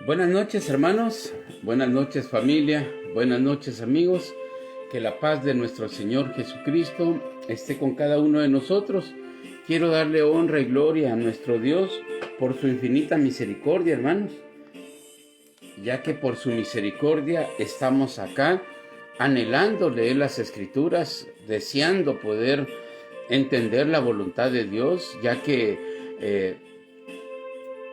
Buenas noches, hermanos, buenas noches, familia, buenas noches, amigos. Que la paz de nuestro Señor Jesucristo esté con cada uno de nosotros. Quiero darle honra y gloria a nuestro Dios por su infinita misericordia, hermanos, ya que por su misericordia estamos acá anhelando leer las Escrituras, deseando poder entender la voluntad de Dios, ya que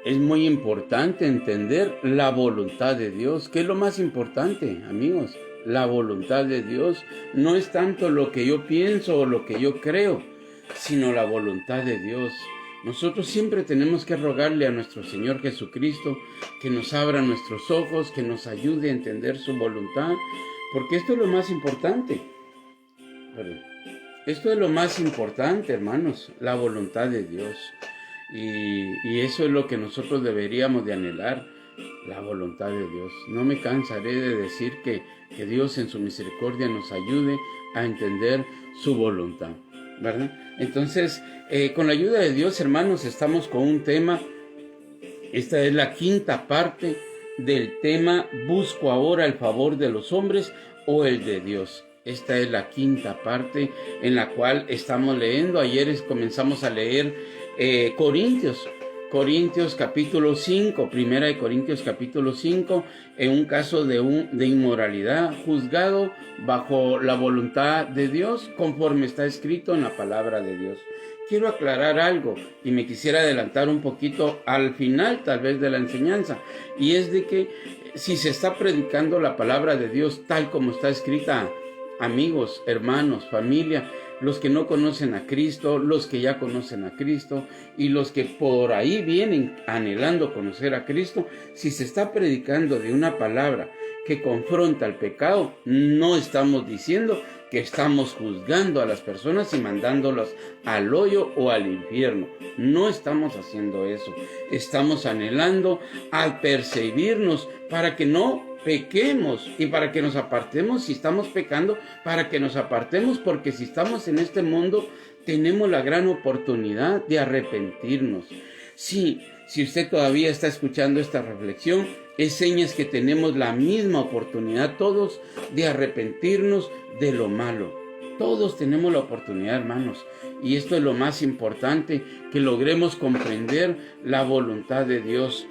es muy importante entender la voluntad de Dios. ¿Qué es lo más importante, amigos? La voluntad de Dios no es tanto lo que yo pienso o lo que yo creo, sino la voluntad de Dios. Nosotros siempre tenemos que rogarle a nuestro Señor Jesucristo que nos abra nuestros ojos, que nos ayude a entender su voluntad, porque esto es lo más importante. Esto es lo más importante, hermanos, la voluntad de Dios. Y eso es lo que nosotros deberíamos de anhelar, la voluntad de Dios. No me cansaré de decir que Dios en su misericordia nos ayude a entender su voluntad, ¿verdad? Entonces, con la ayuda de Dios, hermanos, estamos con un tema. Esta es la quinta parte del tema: ¿busco ahora el favor de los hombres o el de Dios? Esta es la quinta parte en la cual estamos leyendo. Ayer comenzamos a leer Corintios capítulo 5, primera de Corintios capítulo 5, en un caso de inmoralidad, juzgado bajo la voluntad de Dios, conforme está escrito en la palabra de Dios. Quiero aclarar algo y me quisiera adelantar un poquito al final tal vez de la enseñanza, y es de que si se está predicando la palabra de Dios tal como está escrita, amigos, hermanos, familia, los que no conocen a Cristo, los que ya conocen a Cristo y los que por ahí vienen anhelando conocer a Cristo, si se está predicando de una palabra que confronta el pecado, no estamos diciendo que estamos juzgando a las personas y mandándolas al hoyo o al infierno. No estamos haciendo eso. Estamos anhelando a percibirnos para que no pequemos y para que nos apartemos. Si estamos pecando, para que nos apartemos, porque si estamos en este mundo tenemos la gran oportunidad de arrepentirnos. Si usted todavía está escuchando esta reflexión, es señas que tenemos la misma oportunidad todos de arrepentirnos de lo malo. Todos tenemos la oportunidad, hermanos, y esto es lo más importante, que logremos comprender la voluntad de Dios.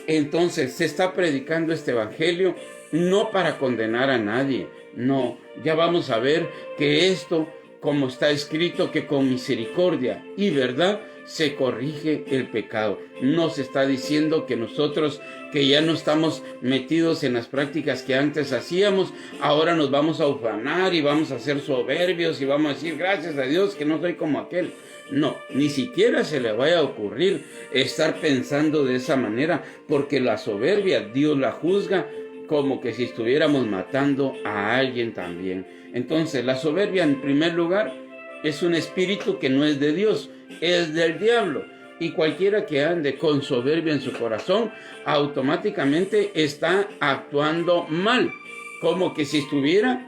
Entonces, se está predicando este evangelio no para condenar a nadie, no. Ya vamos a ver que esto, como está escrito, que con misericordia y verdad se corrige el pecado. No se está diciendo que nosotros, que ya no estamos metidos en las prácticas que antes hacíamos, ahora nos vamos a ufanar y vamos a ser soberbios y vamos a decir gracias a Dios que no soy como aquel. No, ni siquiera se le vaya a ocurrir estar pensando de esa manera, porque la soberbia Dios la juzga como que si estuviéramos matando a alguien también. Entonces, la soberbia, en primer lugar, es un espíritu que no es de Dios, es del diablo. Y cualquiera que ande con soberbia en su corazón, automáticamente está actuando mal, como que si estuviera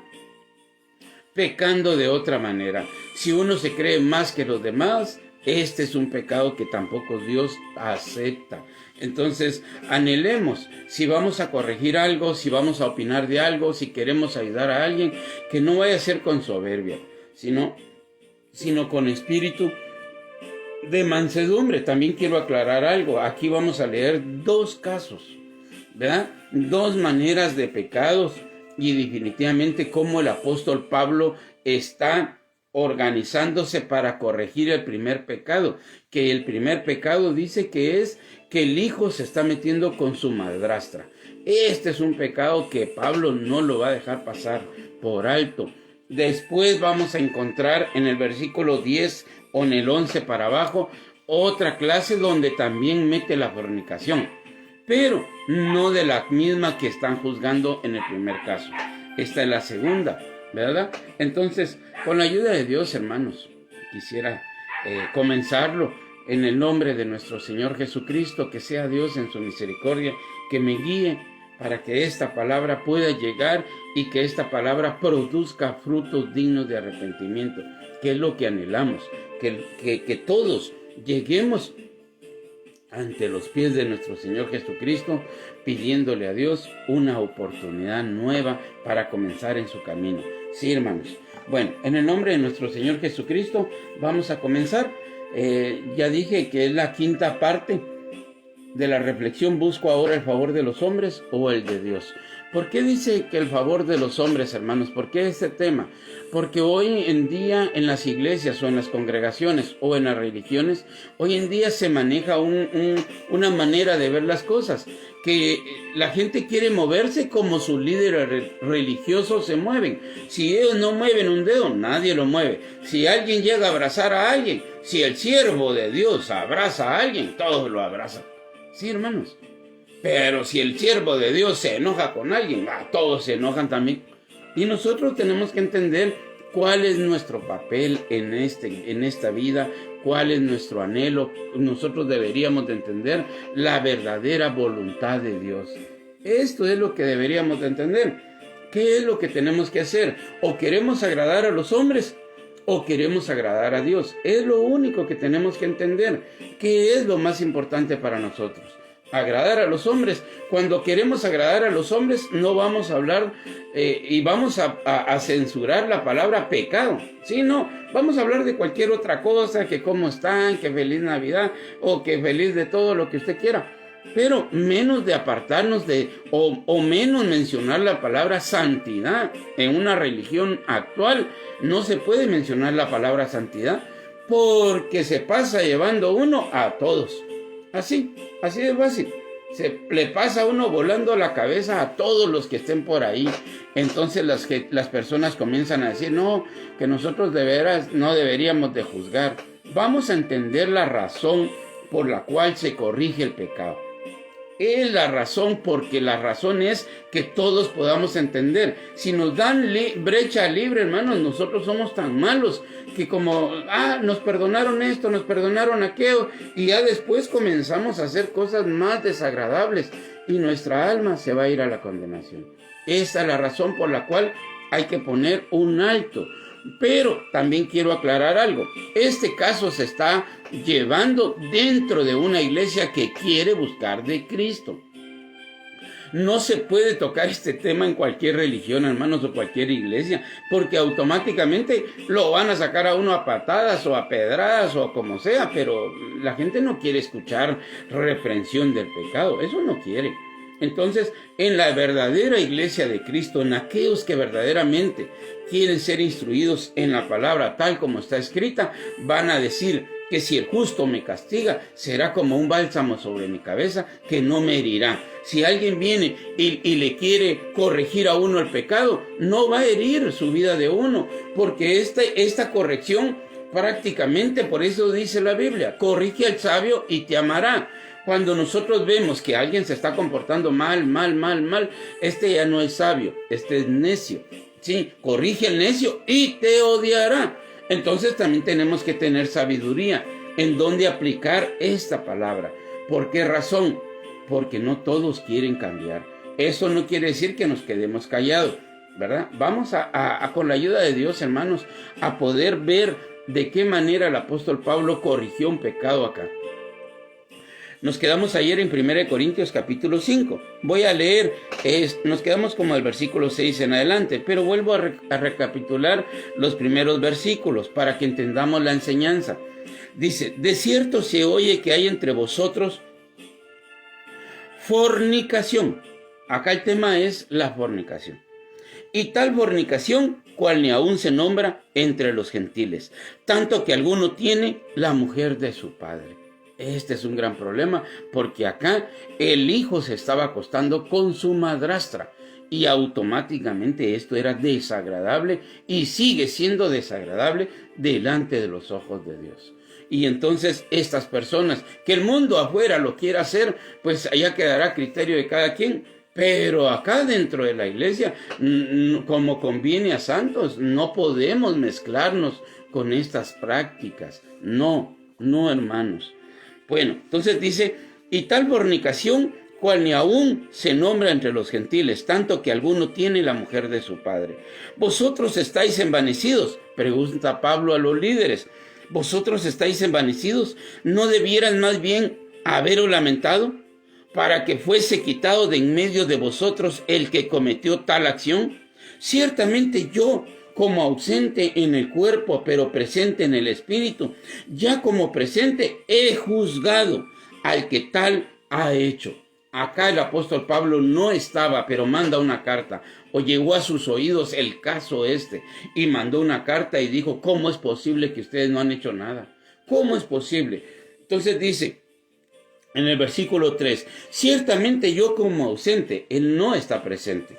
pecando de otra manera. Si uno se cree más que los demás, este es un pecado que tampoco Dios acepta. Entonces, anhelemos, si vamos a corregir algo, si vamos a opinar de algo, si queremos ayudar a alguien, que no vaya a ser con soberbia, sino con espíritu de mansedumbre. También quiero aclarar algo. Aquí vamos a leer dos casos, ¿verdad? Dos maneras de pecados, y definitivamente cómo el apóstol Pablo está organizándose para corregir el primer pecado. Que el primer pecado dice que es que el hijo se está metiendo con su madrastra. Este es un pecado que Pablo no lo va a dejar pasar por alto. Después vamos a encontrar en el versículo 10 o en el 11 para abajo otra clase donde también mete la fornicación, pero no de la misma que están juzgando en el primer caso. Esta es la segunda, ¿verdad? Entonces, con la ayuda de Dios, hermanos, quisiera comenzarlo en el nombre de nuestro Señor Jesucristo. Que sea Dios en su misericordia que me guíe para que esta palabra pueda llegar y que esta palabra produzca frutos dignos de arrepentimiento, que es lo que anhelamos, que todos lleguemos ante los pies de nuestro Señor Jesucristo, pidiéndole a Dios una oportunidad nueva para comenzar en su camino. Sí, hermanos. Bueno, en el nombre de nuestro Señor Jesucristo vamos a comenzar. Ya dije que es la quinta parte de la reflexión. Busco ahora el favor de los hombres o el de Dios. ¿Por qué dice que el favor de los hombres, hermanos? ¿Por qué este tema? Porque hoy en día en las iglesias o en las congregaciones o en las religiones, hoy en día se maneja una manera de ver las cosas, que la gente quiere moverse como sus líderes religiosos se mueven. Si ellos no mueven un dedo, nadie lo mueve. Si alguien llega a abrazar a alguien, si el siervo de Dios abraza a alguien, todos lo abrazan. Sí, hermanos. Pero si el siervo de Dios se enoja con alguien, todos se enojan también. Y nosotros tenemos que entender cuál es nuestro papel en esta vida, cuál es nuestro anhelo. Nosotros deberíamos de entender la verdadera voluntad de Dios. Esto es lo que deberíamos de entender. ¿Qué es lo que tenemos que hacer? O queremos agradar a los hombres o queremos agradar a Dios. Es lo único que tenemos que entender. ¿Qué es lo más importante para nosotros? Agradar a los hombres. Cuando queremos agradar a los hombres, no vamos a hablar y vamos a censurar la palabra pecado. Sí, no, vamos a hablar de cualquier otra cosa, que cómo están, que feliz Navidad, o que feliz de todo lo que usted quiera. Pero menos de apartarnos o menos mencionar la palabra santidad. En una religión actual no se puede mencionar la palabra santidad, porque se pasa llevando uno a todos. Así de fácil. Se le pasa a uno volando la cabeza a todos los que estén por ahí. Entonces las personas comienzan a decir, no, que nosotros de veras no deberíamos de juzgar. Vamos a entender la razón por la cual se corrige el pecado. Es la razón, porque la razón es que todos podamos entender. Si nos dan brecha libre, hermanos, nosotros somos tan malos que como, nos perdonaron esto, nos perdonaron aquello, y ya después comenzamos a hacer cosas más desagradables y nuestra alma se va a ir a la condenación. Esa es la razón por la cual hay que poner un alto. Pero también quiero aclarar algo. Este caso se está llevando dentro de una iglesia que quiere buscar de Cristo. No se puede tocar este tema en cualquier religión, hermanos, o cualquier iglesia, porque automáticamente lo van a sacar a uno a patadas o a pedradas o como sea, pero la gente no quiere escuchar reprensión del pecado. Eso no quiere. Entonces, en la verdadera iglesia de Cristo, en aquellos que verdaderamente quieren ser instruidos en la palabra tal como está escrita, van a decir que si el justo me castiga, será como un bálsamo sobre mi cabeza que no me herirá. Si alguien viene y le quiere corregir a uno el pecado, no va a herir su vida de uno, porque esta corrección prácticamente, por eso dice la Biblia, corrige al sabio y te amará. Cuando nosotros vemos que alguien se está comportando mal, este ya no es sabio, este es necio. Sí, corrige al necio y te odiará. Entonces también tenemos que tener sabiduría en dónde aplicar esta palabra. ¿Por qué razón? Porque no todos quieren cambiar. Eso no quiere decir que nos quedemos callados, ¿verdad? Vamos con la ayuda de Dios, hermanos, a poder ver de qué manera el apóstol Pablo corrigió un pecado acá. Nos quedamos ayer en 1 Corintios capítulo 5. Voy a leer, nos quedamos como al versículo 6 en adelante, pero vuelvo a recapitular los primeros versículos para que entendamos la enseñanza. Dice, de cierto se oye que hay entre vosotros fornicación. Acá el tema es la fornicación. Y tal fornicación, cual ni aún se nombra entre los gentiles, tanto que alguno tiene la mujer de su padre. Este es un gran problema, porque acá el hijo se estaba acostando con su madrastra y automáticamente esto era desagradable y sigue siendo desagradable delante de los ojos de Dios. Y entonces estas personas, que el mundo afuera lo quiera hacer, pues allá quedará a criterio de cada quien. Pero acá dentro de la iglesia, como conviene a santos, no podemos mezclarnos con estas prácticas. No, hermanos. Bueno, entonces dice, y tal fornicación, cual ni aún se nombra entre los gentiles, tanto que alguno tiene la mujer de su padre. Vosotros estáis envanecidos, pregunta Pablo a los líderes. Vosotros estáis envanecidos, ¿no debieran más bien haberos lamentado, para que fuese quitado de en medio de vosotros el que cometió tal acción? Ciertamente yo, como ausente en el cuerpo, pero presente en el espíritu, ya como presente he juzgado al que tal ha hecho. Acá el apóstol Pablo no estaba, pero manda una carta, o llegó a sus oídos el caso y mandó una carta y dijo, ¿cómo es posible que ustedes no han hecho nada? ¿Cómo es posible? Entonces dice, en el versículo 3, ciertamente yo como ausente, él no está presente.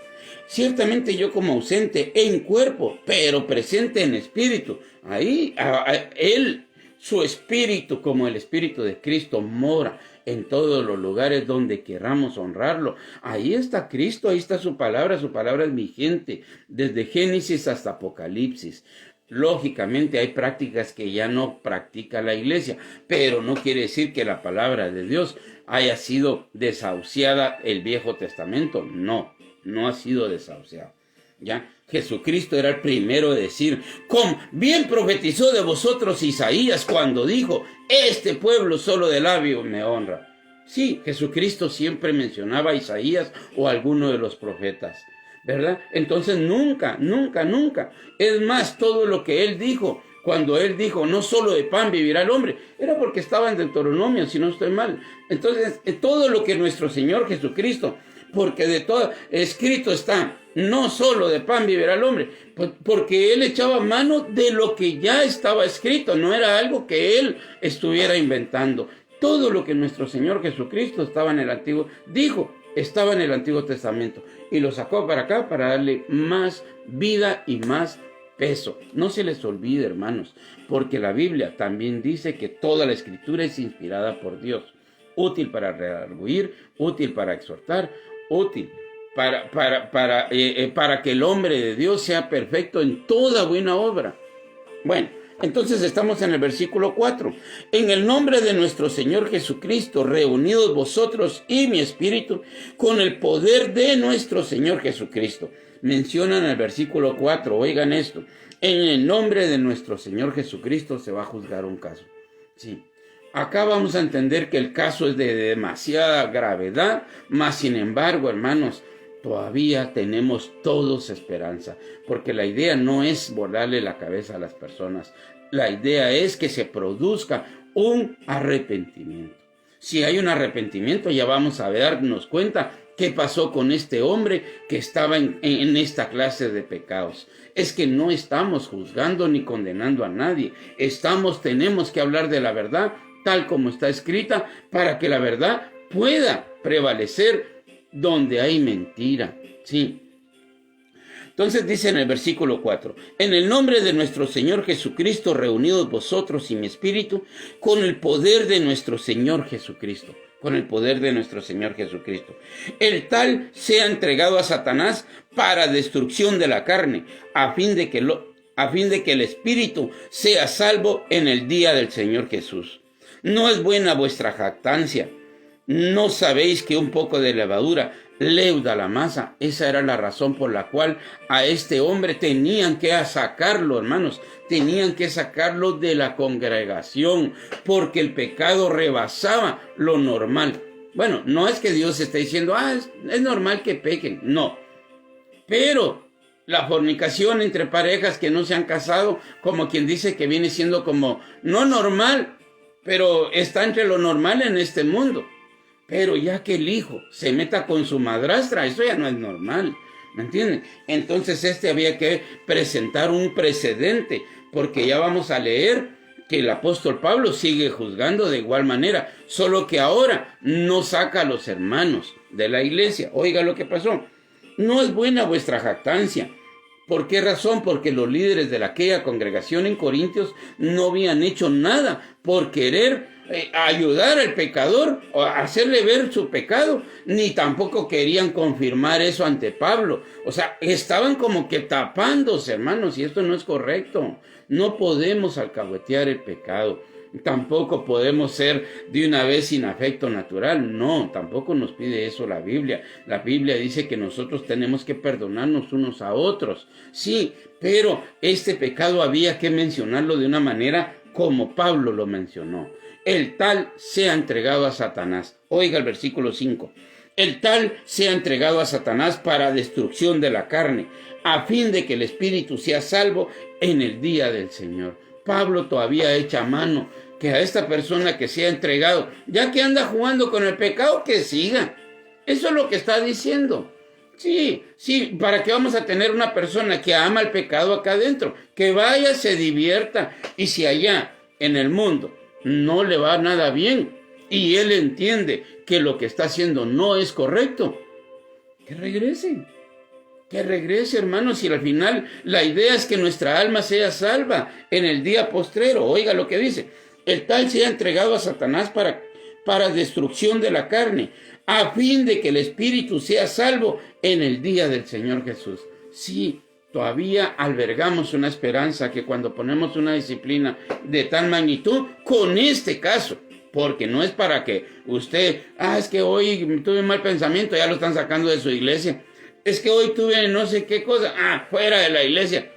Ciertamente yo como ausente en cuerpo, pero presente en espíritu. Ahí él, su espíritu, como el espíritu de Cristo, mora en todos los lugares donde queramos honrarlo. Ahí está Cristo, ahí está su palabra es vigente, desde Génesis hasta Apocalipsis. Lógicamente hay prácticas que ya no practica la iglesia, pero no quiere decir que la palabra de Dios haya sido desahuciada el Viejo Testamento. No ha sido desahuciado. ¿Ya? Jesucristo era el primero de decir, bien profetizó de vosotros Isaías cuando dijo, este pueblo solo de labios me honra. Sí, Jesucristo siempre mencionaba a Isaías o a alguno de los profetas, ¿verdad? Entonces nunca. Es más, todo lo que él dijo, cuando él dijo, no solo de pan vivirá el hombre, era porque estaba en Deuteronomio, si no estoy mal. Entonces, todo lo que nuestro Señor Jesucristo, porque de todo escrito está, no solo de pan vivirá el hombre, porque él echaba mano de lo que ya estaba escrito, no era algo que él estuviera inventando. Todo lo que nuestro Señor Jesucristo estaba en el Antiguo Testamento y lo sacó para acá para darle más vida y más peso. No se les olvide, hermanos, porque la Biblia también dice que toda la Escritura es inspirada por Dios, útil para redarguir, útil para exhortar, útil para que el hombre de Dios sea perfecto en toda buena obra. Bueno, entonces estamos en el versículo 4. En el nombre de nuestro Señor Jesucristo, reunidos vosotros y mi espíritu, con el poder de nuestro Señor Jesucristo. Mencionan el versículo 4, oigan esto. En el nombre de nuestro Señor Jesucristo se va a juzgar un caso. Sí. Acá vamos a entender que el caso es de demasiada gravedad, mas sin embargo, hermanos, todavía tenemos todos esperanza, porque la idea no es volarle la cabeza a las personas, la idea es que se produzca un arrepentimiento. Si hay un arrepentimiento, ya vamos a darnos cuenta qué pasó con este hombre que estaba en esta clase de pecados. Es que no estamos juzgando ni condenando a nadie, tenemos que hablar de la verdad tal como está escrita, para que la verdad pueda prevalecer donde hay mentira. Sí. Entonces dice en el versículo 4, en el nombre de nuestro Señor Jesucristo, reunidos vosotros y mi espíritu, con el poder de nuestro Señor Jesucristo. Con el poder de nuestro Señor Jesucristo. El tal sea entregado a Satanás para destrucción de la carne, a fin de que el espíritu sea salvo en el día del Señor Jesús. No es buena vuestra jactancia. ¿No sabéis que un poco de levadura leuda la masa? Esa era la razón por la cual a este hombre tenían que sacarlo, hermanos. Tenían que sacarlo de la congregación, porque el pecado rebasaba lo normal. Bueno, no es que Dios esté diciendo, es normal que pequen. No. Pero la fornicación entre parejas que no se han casado, como quien dice que viene siendo como, no normal, pero está entre lo normal en este mundo. Pero ya que el hijo se meta con su madrastra, eso ya no es normal, ¿me entienden? Entonces había que presentar un precedente, porque ya vamos a leer que el apóstol Pablo sigue juzgando de igual manera, solo que ahora no saca a los hermanos de la iglesia. Oiga lo que pasó. No es buena vuestra jactancia. ¿Por qué razón? Porque los líderes de aquella congregación en Corintios no habían hecho nada por querer ayudar al pecador o hacerle ver su pecado, ni tampoco querían confirmar eso ante Pablo. O sea, estaban como que tapándose, hermanos, y esto no es correcto. No podemos alcahuetear el pecado. Tampoco podemos ser de una vez sin afecto natural. No, tampoco nos pide eso la Biblia. La Biblia dice que nosotros tenemos que perdonarnos unos a otros. Sí, pero este pecado había que mencionarlo de una manera como Pablo lo mencionó. el tal sea entregado a Satanás. Oiga el versículo 5. El tal sea entregado a Satanás para destrucción de la carne, a fin de que el espíritu sea salvo en el día del Señor. Pablo todavía echa mano que a esta persona que sea entregado, ya que anda jugando con el pecado, que siga. Eso es lo que está diciendo. Sí, ¿para qué vamos a tener una persona que ama el pecado acá adentro? Que vaya, se divierta, y si allá en el mundo no le va nada bien y él entiende que lo que está haciendo no es correcto, que regrese. Que regrese, hermanos, y al final la idea es que nuestra alma sea salva en el día postrero. Oiga lo que dice: el tal sea entregado a Satanás para destrucción de la carne, a fin de que el espíritu sea salvo en el día del Señor Jesús. Sí, todavía albergamos una esperanza que cuando ponemos una disciplina de tal magnitud, con este caso, porque no es para que usted, es que hoy tuve un mal pensamiento, ya lo están sacando de su iglesia. Es que hoy tuve no sé qué cosa, fuera de la iglesia.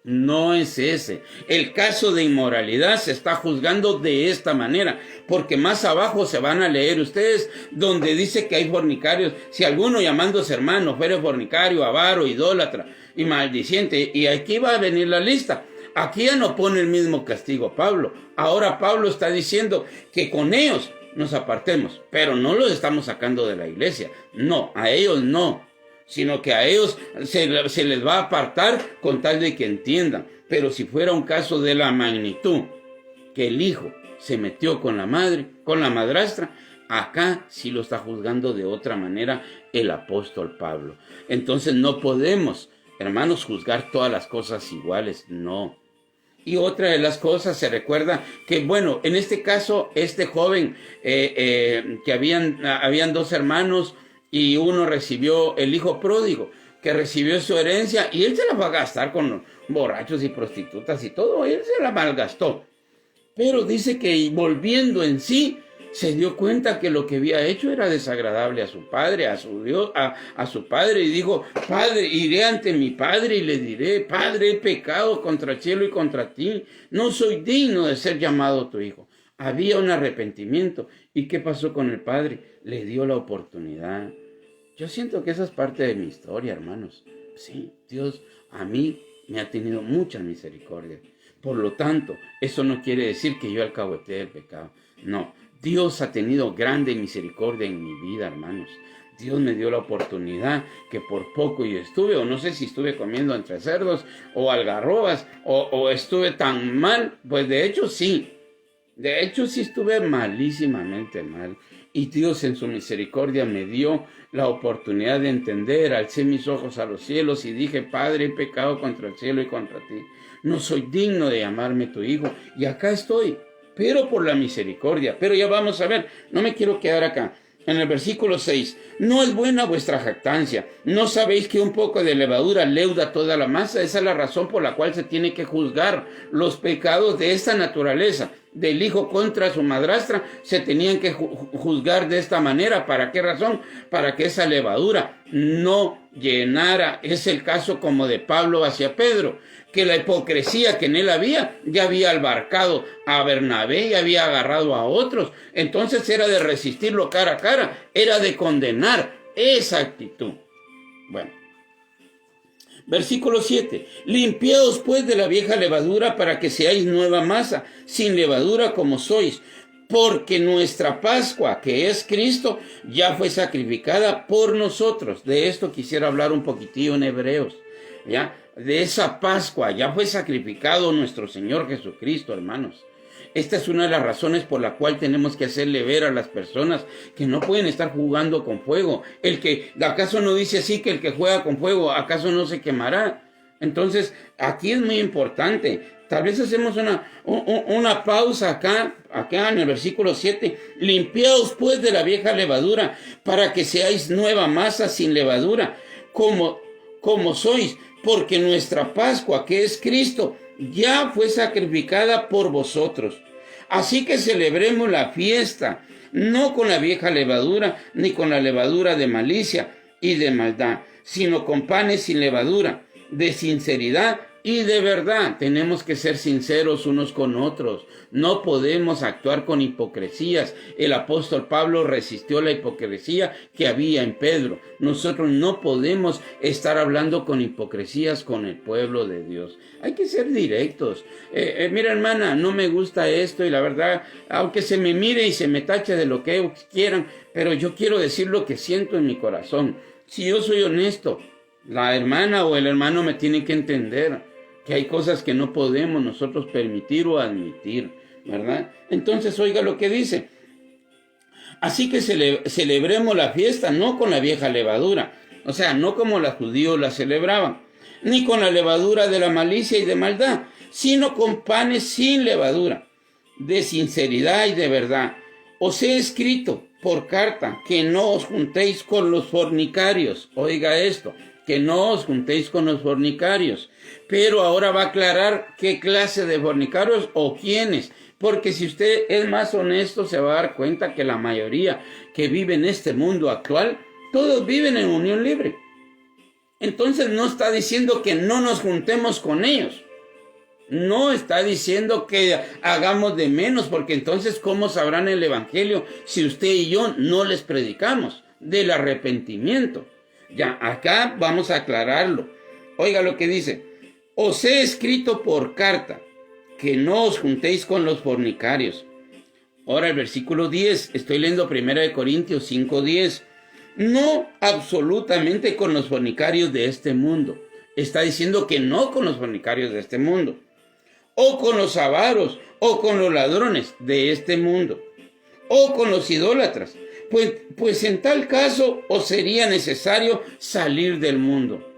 No es ese. El caso de inmoralidad se está juzgando de esta manera, porque más abajo se van a leer ustedes donde dice que hay fornicarios. Si alguno llamándose hermano fuere fornicario, avaro, idólatra y maldiciente, y aquí va a venir la lista. Aquí ya no pone el mismo castigo Pablo. Ahora Pablo está diciendo que con ellos nos apartemos, pero no los estamos sacando de la iglesia. No, a ellos no, sino que a ellos se les va a apartar con tal de que entiendan. Pero si fuera un caso de la magnitud, que el hijo se metió con la madre, con la madrastra, acá sí lo está juzgando de otra manera el apóstol Pablo. Entonces no podemos, hermanos, juzgar todas las cosas iguales, no. Y otra de las cosas, se recuerda que, bueno, en este caso, este joven, que habían dos hermanos, y uno recibió el hijo pródigo, que recibió su herencia, y él se la va a gastar con borrachos y prostitutas y todo, él se la malgastó. Pero dice que volviendo en sí, se dio cuenta que lo que había hecho era desagradable a su padre, a su Dios, a su padre, y dijo: Padre, iré ante mi padre y le diré: Padre, he pecado contra el cielo y contra ti, no soy digno de ser llamado tu hijo. Había un arrepentimiento. ¿Y qué pasó con el padre? Le dio la oportunidad. Yo siento que esa es parte de mi historia, hermanos. Sí, Dios a mí me ha tenido mucha misericordia. Por lo tanto, eso no quiere decir que yo alcahueteé el pecado. No, Dios ha tenido grande misericordia en mi vida, hermanos. Dios me dio la oportunidad que por poco yo estuve, o no sé si estuve comiendo entre cerdos o algarrobas, o estuve tan mal. Pues de hecho sí estuve malísimamente mal. Y Dios en su misericordia me dio la oportunidad de entender. Alcé mis ojos a los cielos y dije: Padre, he pecado contra el cielo y contra ti. No soy digno de llamarme tu hijo. Y acá estoy, pero por la misericordia. Pero ya vamos a ver, no me quiero quedar acá. En el versículo 6, no es buena vuestra jactancia. ¿No sabéis que un poco de levadura leuda toda la masa? Esa es la razón por la cual se tiene que juzgar los pecados de esta naturaleza. Del hijo contra su madrastra se tenían que juzgar de esta manera. ¿Para qué razón? Para que esa levadura no llenara. Es el caso como de Pablo hacia Pedro, que la hipocresía que en él ya había abarcado a Bernabé y había agarrado a otros. Entonces era de resistirlo cara a cara, era de condenar esa actitud. Bueno, versículo 7. Limpiaos pues de la vieja levadura para que seáis nueva masa, sin levadura como sois, porque nuestra Pascua, que es Cristo, ya fue sacrificada por nosotros. De esto quisiera hablar un poquitillo en Hebreos, ¿ya? De esa Pascua ya fue sacrificado nuestro Señor Jesucristo, hermanos. Esta es una de las razones por la cual tenemos que hacerle ver a las personas que no pueden estar jugando con fuego. ¿Acaso no dice así que el que juega con fuego, acaso no se quemará? Entonces, aquí es muy importante. Tal vez hacemos una pausa acá en el versículo 7. Limpiaos pues de la vieja levadura, para que seáis nueva masa sin levadura, como sois, porque nuestra Pascua, que es Cristo, ya fue sacrificada por vosotros. Así que celebremos la fiesta, no con la vieja levadura, ni con la levadura de malicia y de maldad, sino con panes sin levadura, de sinceridad Y de verdad, tenemos que ser sinceros unos con otros. No podemos actuar con hipocresías. El apóstol Pablo resistió la hipocresía que había en Pedro. Nosotros no podemos estar hablando con hipocresías con el pueblo de Dios. Hay que ser directos. Mira, hermana, no me gusta esto y la verdad, aunque se me mire y se me tache de lo que quieran, pero yo quiero decir lo que siento en mi corazón. Si yo soy honesto, la hermana o el hermano me tiene que entender que hay cosas que no podemos nosotros permitir o admitir, ¿verdad? Entonces, oiga lo que dice. Así que celebremos la fiesta, no con la vieja levadura, o sea, no como los judíos la celebraban, ni con la levadura de la malicia y de maldad, sino con panes sin levadura, de sinceridad y de verdad. Os he escrito por carta que no os juntéis con los fornicarios. Oiga esto, que no os juntéis con los fornicarios. Pero ahora va a aclarar qué clase de fornicarios o quiénes. Porque si usted es más honesto, se va a dar cuenta que la mayoría que vive en este mundo actual, todos viven en unión libre. Entonces no está diciendo que no nos juntemos con ellos. No está diciendo que hagamos de menos, porque entonces ¿cómo sabrán el evangelio si usted y yo no les predicamos del arrepentimiento? Ya, acá vamos a aclararlo. Oiga lo que dice. Os he escrito por carta que no os juntéis con los fornicarios. Ahora el versículo 10, estoy leyendo 1 Corintios 5:10. No absolutamente con los fornicarios de este mundo. Está diciendo que no con los fornicarios de este mundo. O con los avaros, o con los ladrones de este mundo. O con los idólatras. Pues en tal caso os sería necesario salir del mundo.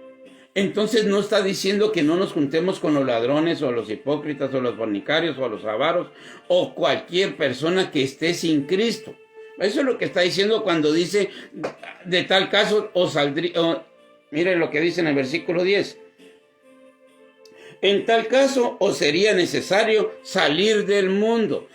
Entonces no está diciendo que no nos juntemos con los ladrones o los hipócritas o los fornicarios o los avaros o cualquier persona que esté sin Cristo. Eso es lo que está diciendo cuando dice de tal caso os saldría. Miren lo que dice en el versículo 10. En tal caso os sería necesario salir del mundo.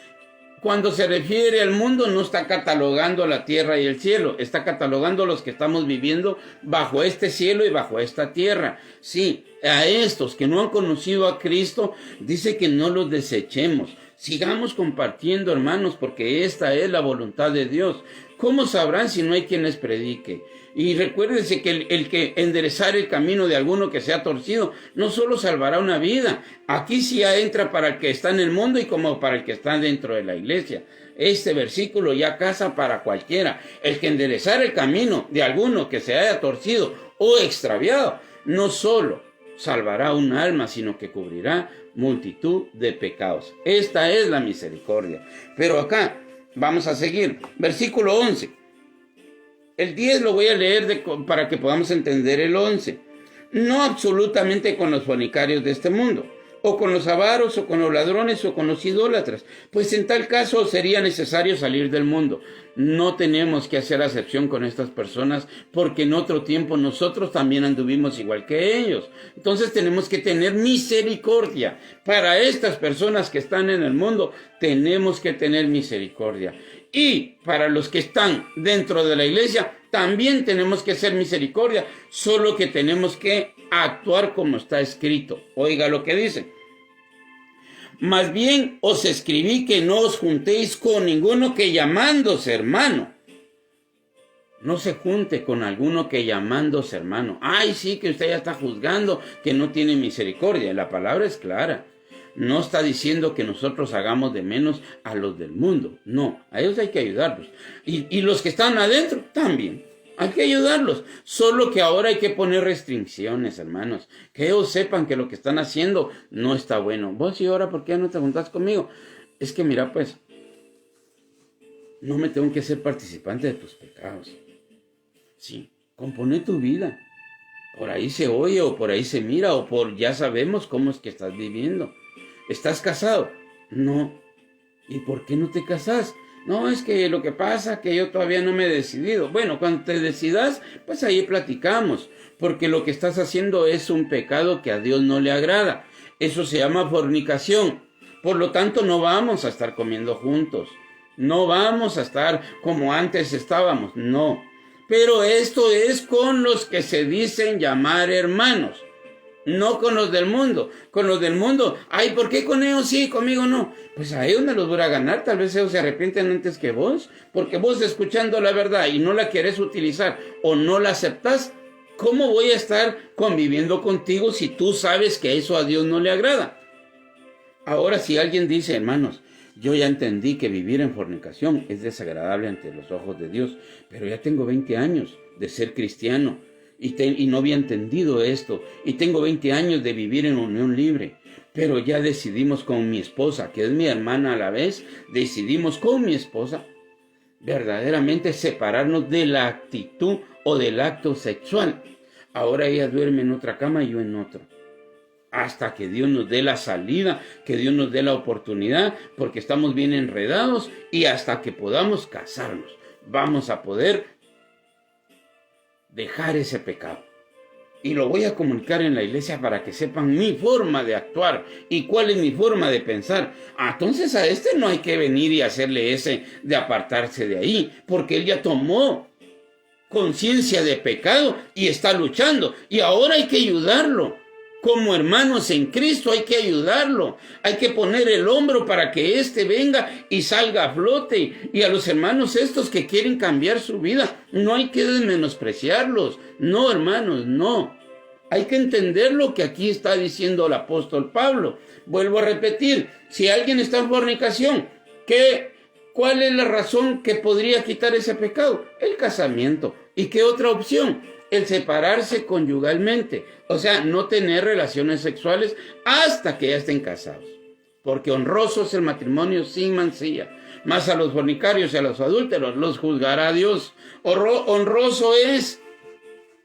Cuando se refiere al mundo no está catalogando la tierra y el cielo, está catalogando los que estamos viviendo bajo este cielo y bajo esta tierra. Sí, a estos que no han conocido a Cristo, dice que no los desechemos. Sigamos compartiendo, hermanos, porque esta es la voluntad de Dios. ¿Cómo sabrán si no hay quien les predique? Y recuérdense que el que enderezar el camino de alguno que se ha torcido, no solo salvará una vida. Aquí sí entra para el que está en el mundo y como para el que está dentro de la iglesia. Este versículo ya casa para cualquiera. El que enderezar el camino de alguno que se haya torcido o extraviado, no solo salvará un alma, sino que cubrirá multitud de pecados. Esta es la misericordia. Pero acá vamos a seguir. Versículo 11. El 10 lo voy a leer para que podamos entender el 11. No absolutamente con los fornicarios de este mundo, o con los avaros, o con los ladrones, o con los idólatras, pues en tal caso sería necesario salir del mundo. No tenemos que hacer acepción con estas personas, porque en otro tiempo nosotros también anduvimos igual que ellos. Entonces tenemos que tener misericordia. Para estas personas que están en el mundo, tenemos que tener misericordia. Y para los que están dentro de la iglesia, también tenemos que hacer misericordia, solo que tenemos que actuar como está escrito. Oiga lo que dice. Más bien os escribí que no os juntéis con ninguno que llamándose hermano. No se junte con alguno que llamándose hermano. Ay, sí, que usted ya está juzgando, que no tiene misericordia. La palabra es clara. No está diciendo que nosotros hagamos de menos a los del mundo. No, a ellos hay que ayudarlos. Y los que están adentro también. Hay que ayudarlos. Solo que ahora hay que poner restricciones, hermanos. Que ellos sepan que lo que están haciendo no está bueno. Vos y ahora, ¿por qué no te juntás conmigo? Es que mira, pues, no me tengo que ser participante de tus pecados. Sí, compone tu vida. Por ahí se oye o por ahí se mira o por ya sabemos cómo es que estás viviendo. ¿Estás casado? No. ¿Y por qué no te casas? No, es que lo que pasa es que yo todavía no me he decidido. Bueno, cuando te decidas, pues ahí platicamos. Porque lo que estás haciendo es un pecado que a Dios no le agrada. Eso se llama fornicación. Por lo tanto, no vamos a estar comiendo juntos. No vamos a estar como antes estábamos. No. Pero esto es con los que se dicen llamar hermanos. no con los del mundo. Con los del mundo, ay, ¿por qué con ellos sí, conmigo no? Pues a ellos me los voy a ganar, tal vez ellos se arrepienten antes que vos, porque vos escuchando la verdad y no la querés utilizar o no la aceptás, ¿cómo voy a estar conviviendo contigo si tú sabes que eso a Dios no le agrada? Ahora, si alguien dice, hermanos, yo ya entendí que vivir en fornicación es desagradable ante los ojos de Dios, pero ya tengo 20 años de ser cristiano y no había entendido esto, y tengo 20 años de vivir en unión libre, pero ya decidimos con mi esposa, que es mi hermana a la vez, decidimos con mi esposa verdaderamente separarnos de la actitud o del acto sexual. Ahora ella duerme en otra cama y yo en otra. Hasta que Dios nos dé la salida, que Dios nos dé la oportunidad, porque estamos bien enredados, y hasta que podamos casarnos, vamos a poder dejar ese pecado. Y lo voy a comunicar en la iglesia para que sepan mi forma de actuar y cuál es mi forma de pensar. Entonces a este no hay que venir y hacerle ese de apartarse de ahí, porque él ya tomó conciencia de pecado y está luchando, y ahora hay que ayudarlo. Como hermanos en Cristo hay que ayudarlo, hay que poner el hombro para que éste venga y salga a flote. Y a los hermanos estos que quieren cambiar su vida, no hay que menospreciarlos. No, hermanos, no. Hay que entender lo que aquí está diciendo el apóstol Pablo. Vuelvo a repetir, si alguien está en fornicación, ¿cuál es la razón que podría quitar ese pecado? El casamiento. ¿Y qué otra opción? El separarse conyugalmente, o sea, no tener relaciones sexuales hasta que ya estén casados. Porque honroso es el matrimonio sin mancilla, mas a los fornicarios y a los adúlteros los juzgará Dios. Honroso es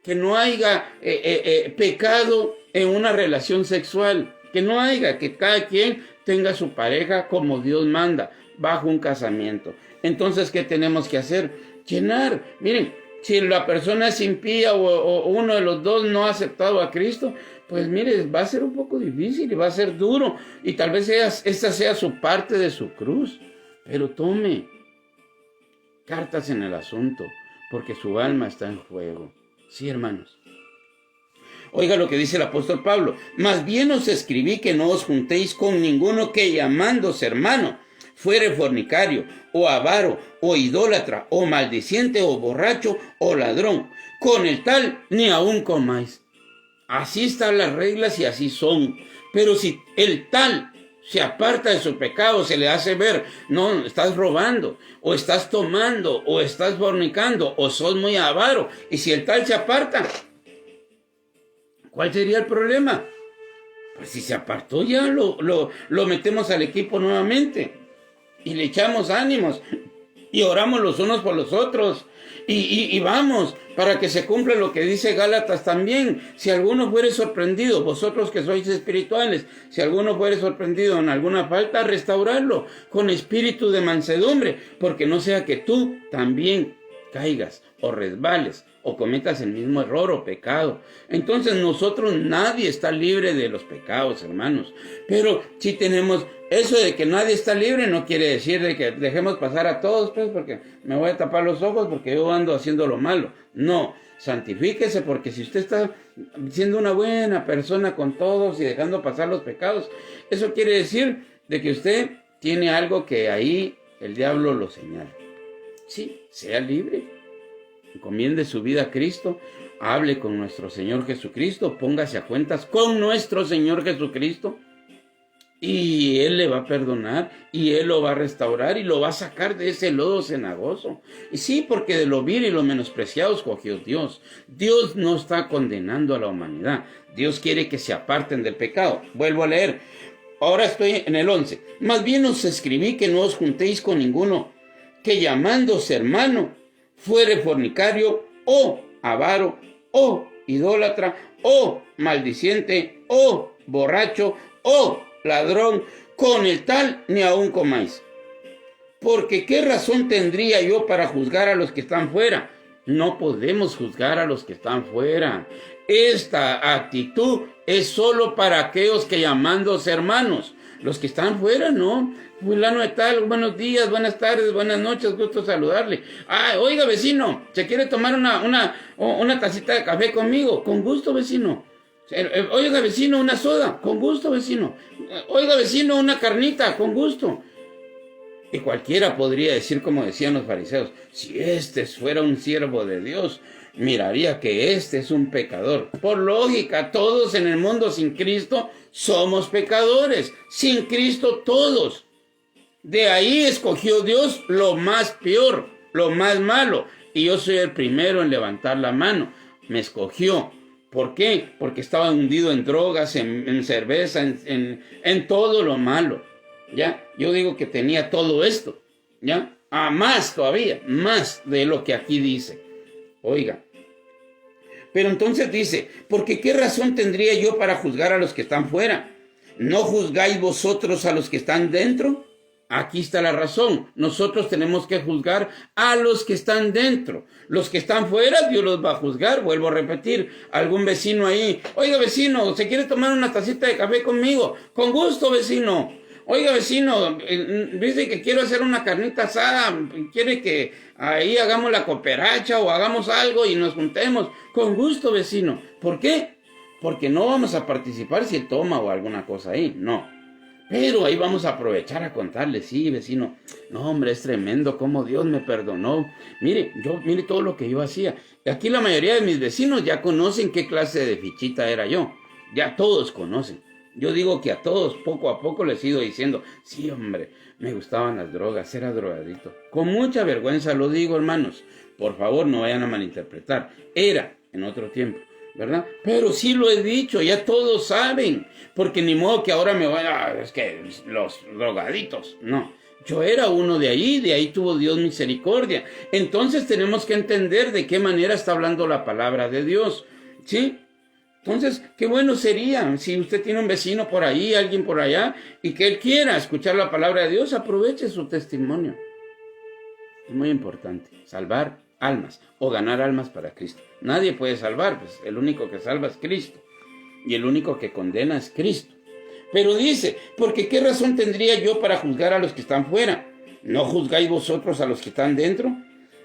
que no haya pecado en una relación sexual, que cada quien tenga su pareja como Dios manda, bajo un casamiento. Entonces, ¿qué tenemos que hacer? Llenar, miren. Si la persona es impía o uno de los dos no ha aceptado a Cristo, pues mire, va a ser un poco difícil y va a ser duro. Y tal vez esta sea su parte de su cruz. Pero tome cartas en el asunto, porque su alma está en juego. Sí, hermanos. Oiga lo que dice el apóstol Pablo. Más bien os escribí que no os juntéis con ninguno que llamándose hermano fuere fornicario, o avaro, o idólatra, o maldiciente, o borracho, o ladrón. Con el tal ni aun comáis. Así están las reglas y así son. Pero si el tal se aparta de su pecado, se le hace ver, no, estás robando, o estás tomando, o estás fornicando, o sos muy avaro. Y si el tal se aparta, ¿cuál sería el problema? Pues si se apartó ya lo metemos al equipo nuevamente. Y le echamos ánimos, y oramos los unos por los otros, y vamos, para que se cumpla lo que dice Gálatas también. Si alguno fuere sorprendido, vosotros que sois espirituales, si alguno fuere sorprendido en alguna falta, restaurarlo con espíritu de mansedumbre, porque no sea que tú también caigas o resbales o cometas el mismo error o pecado. Entonces nadie está libre de los pecados, hermanos. Pero si tenemos eso de que nadie está libre, no quiere decir de que dejemos pasar a todos, pues, porque me voy a tapar los ojos porque yo ando haciendo lo malo. No, santifíquese, porque si usted está siendo una buena persona con todos y dejando pasar los pecados, eso quiere decir de que usted tiene algo que ahí el diablo lo señala. Sí, sea libre. Encomiende su vida a Cristo, hable con nuestro Señor Jesucristo, póngase a cuentas con nuestro Señor Jesucristo, y Él le va a perdonar, y Él lo va a restaurar, y lo va a sacar de ese lodo cenagoso. Y sí, porque de lo vil y lo menospreciado escogió Dios. Dios no está condenando a la humanidad. Dios quiere que se aparten del pecado. Vuelvo a leer. Ahora estoy en el 11. Más bien os escribí que no os juntéis con ninguno que llamándose hermano fuere fornicario, o avaro, o idólatra, o maldiciente, o borracho, o ladrón. Con el tal ni aun comáis. Porque ¿qué razón tendría yo para juzgar a los que están fuera? No podemos juzgar a los que están fuera. Esta actitud es solo para aquellos que llamándose hermanos. Los que están fuera, no. Fulano de tal, buenos días, buenas tardes, buenas noches, gusto saludarle. Oiga, vecino, ¿se quiere tomar una tacita de café conmigo? Con gusto, vecino. Oiga, vecino, una soda, con gusto, vecino. Oiga, vecino, una carnita, con gusto. Y cualquiera podría decir, como decían los fariseos, si este fuera un siervo de Dios, miraría que este es un pecador. Por lógica, todos en el mundo sin Cristo somos pecadores. Sin Cristo todos. De ahí escogió Dios lo más peor, lo más malo. Y yo soy el primero en levantar la mano. Me escogió. ¿Por qué? Porque estaba hundido en drogas, en cerveza, en todo lo malo. ¿Ya? Yo digo que tenía todo esto. ¿Ya? Más todavía, más de lo que aquí dice. Oiga. Pero entonces dice, porque ¿qué razón tendría yo para juzgar a los que están fuera? ¿No juzgáis vosotros a los que están dentro? Aquí está la razón. Nosotros tenemos que juzgar a los que están dentro. Los que están fuera, Dios los va a juzgar. Vuelvo a repetir, algún vecino ahí. Oiga, vecino, ¿se quiere tomar una tacita de café conmigo? Con gusto, vecino. Oiga, vecino, dice que quiero hacer una carnita asada. ¿Quiere que ahí hagamos la cooperacha o hagamos algo y nos juntemos? Con gusto, vecino. ¿Por qué? Porque no vamos a participar si él toma o alguna cosa ahí. No. Pero ahí vamos a aprovechar a contarle, sí, vecino, no, hombre, es tremendo cómo Dios me perdonó. Mire todo lo que yo hacía. Aquí la mayoría de mis vecinos ya conocen qué clase de fichita era yo. Ya todos conocen. Yo digo que a todos, poco a poco les he ido diciendo, sí, hombre, me gustaban las drogas, era drogadito. Con mucha vergüenza lo digo, hermanos. Por favor, no vayan a malinterpretar. Era en otro tiempo. ¿Verdad? Pero sí lo he dicho, ya todos saben, porque ni modo que ahora me vayan, es que los drogaditos, no, yo era uno de ahí tuvo Dios misericordia. Entonces tenemos que entender de qué manera está hablando la palabra de Dios, ¿sí? Entonces, qué bueno sería si usted tiene un vecino por ahí, alguien por allá, y que él quiera escuchar la palabra de Dios, aproveche su testimonio. Es muy importante, salvar almas o ganar almas para Cristo. Nadie puede salvar, pues el único que salva es Cristo y el único que condena es Cristo. Pero dice, porque ¿qué razón tendría yo para juzgar a los que están fuera? ¿No juzgáis vosotros a los que están dentro?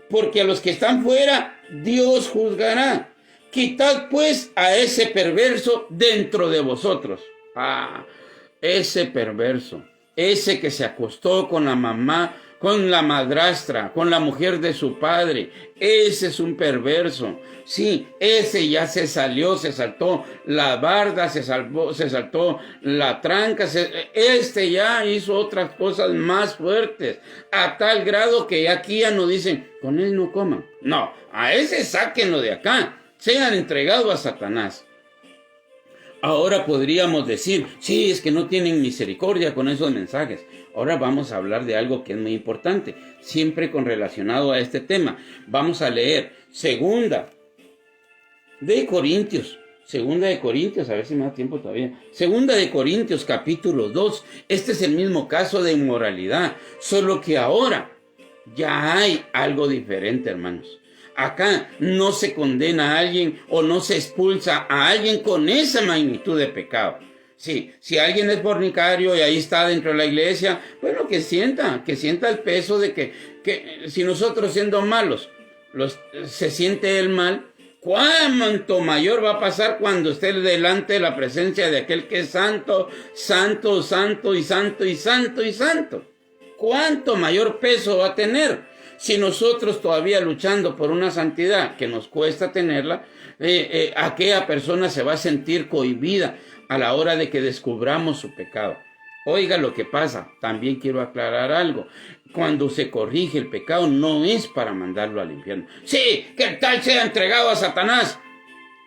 Porque a los que están fuera Dios juzgará. Quitad pues a ese perverso dentro de vosotros. Ese perverso, ese que se acostó con la mamá, con la madrastra, con la mujer de su padre. Ese es un perverso. Sí, ese ya se salió, se saltó la barda, se saltó la tranca. Este ya hizo otras cosas más fuertes, a tal grado que aquí ya no dicen, con él no coman. No, a ese sáquenlo de acá, sean entregados a Satanás. Ahora podríamos decir, sí, es que no tienen misericordia con esos mensajes. Ahora vamos a hablar de algo que es muy importante, siempre relacionado a este tema. Vamos a leer Segunda de Corintios, a ver si me da tiempo todavía. Segunda de Corintios, capítulo 2. Este es el mismo caso de inmoralidad, solo que ahora ya hay algo diferente, hermanos. Acá no se condena a alguien o no se expulsa a alguien con esa magnitud de pecado. Sí, si alguien es fornicario y ahí está dentro de la iglesia, bueno, que sienta el peso de que si nosotros siendo malos, se siente el mal, cuánto mayor va a pasar cuando esté delante de la presencia de aquel que es santo, santo, santo y santo y santo y santo. Cuánto mayor peso va a tener. Si nosotros todavía luchando por una santidad que nos cuesta tenerla, aquella persona se va a sentir cohibida a la hora de que descubramos su pecado. Oiga lo que pasa, también quiero aclarar algo. Cuando se corrige el pecado no es para mandarlo al infierno. Sí, que tal sea entregado a Satanás.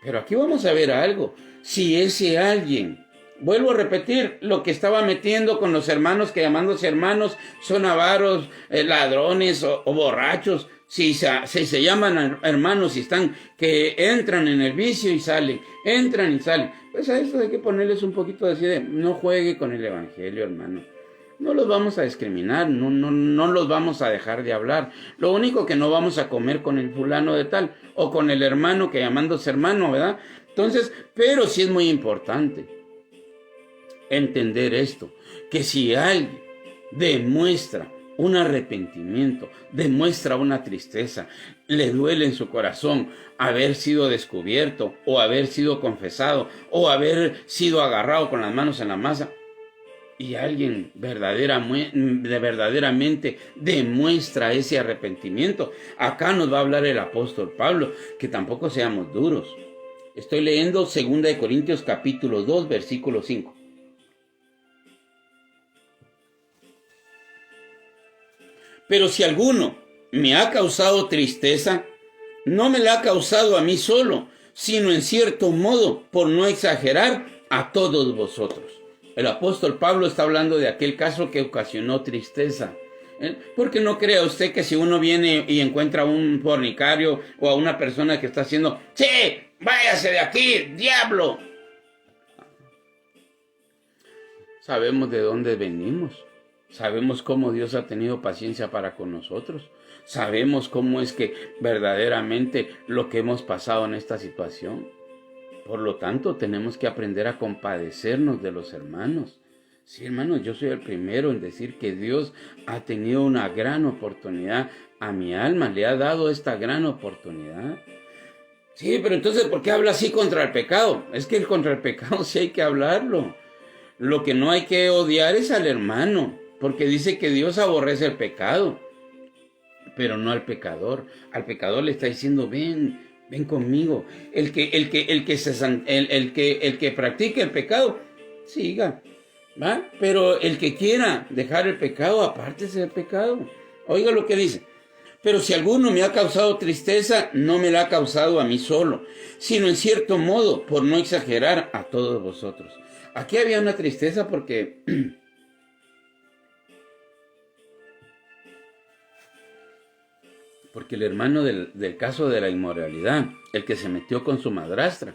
Pero aquí vamos a ver algo. Si ese alguien, vuelvo a repetir, lo que estaba metiendo con los hermanos que llamándose hermanos son avaros, ladrones o borrachos. Si se llaman hermanos y están que entran en el vicio y salen, entran y salen. Pues a eso hay que ponerles un poquito de no juegue con el evangelio, hermano. No los vamos a discriminar, no los vamos a dejar de hablar. Lo único que no vamos a comer con el fulano de tal o con el hermano que llamándose hermano, ¿verdad? Entonces, pero sí es muy importante entender esto, que si alguien demuestra un arrepentimiento, demuestra una tristeza, le duele en su corazón haber sido descubierto o haber sido confesado o haber sido agarrado con las manos en la masa, y alguien verdaderamente demuestra ese arrepentimiento, acá nos va a hablar el apóstol Pablo, que tampoco seamos duros. Estoy leyendo 2 Corintios capítulo 2, versículo 5. Pero si alguno me ha causado tristeza, no me la ha causado a mí solo, sino en cierto modo, por no exagerar, a todos vosotros. El apóstol Pablo está hablando de aquel caso que ocasionó tristeza. Porque no crea usted que si uno viene y encuentra a un fornicario o a una persona que está haciendo, ¡sí, váyase de aquí, diablo! Sabemos de dónde venimos. Sabemos cómo Dios ha tenido paciencia para con nosotros. Sabemos cómo es que verdaderamente lo que hemos pasado en esta situación. Por lo tanto, tenemos que aprender a compadecernos de los hermanos. Sí, hermanos, yo soy el primero en decir que Dios ha tenido una gran oportunidad a mi alma, le ha dado esta gran oportunidad. Sí, pero entonces, ¿por qué habla así contra el pecado? Es que contra el pecado sí hay que hablarlo. Lo que no hay que odiar es al hermano, porque dice que Dios aborrece el pecado, pero no al pecador. Al pecador le está diciendo, ven conmigo. El que practique el pecado, siga, ¿va? Pero el que quiera dejar el pecado, apártese del pecado. Oiga lo que dice. Pero si alguno me ha causado tristeza, no me la ha causado a mí solo, sino en cierto modo, por no exagerar, a todos vosotros. Aquí había una tristeza porque el hermano del caso de la inmoralidad, el que se metió con su madrastra,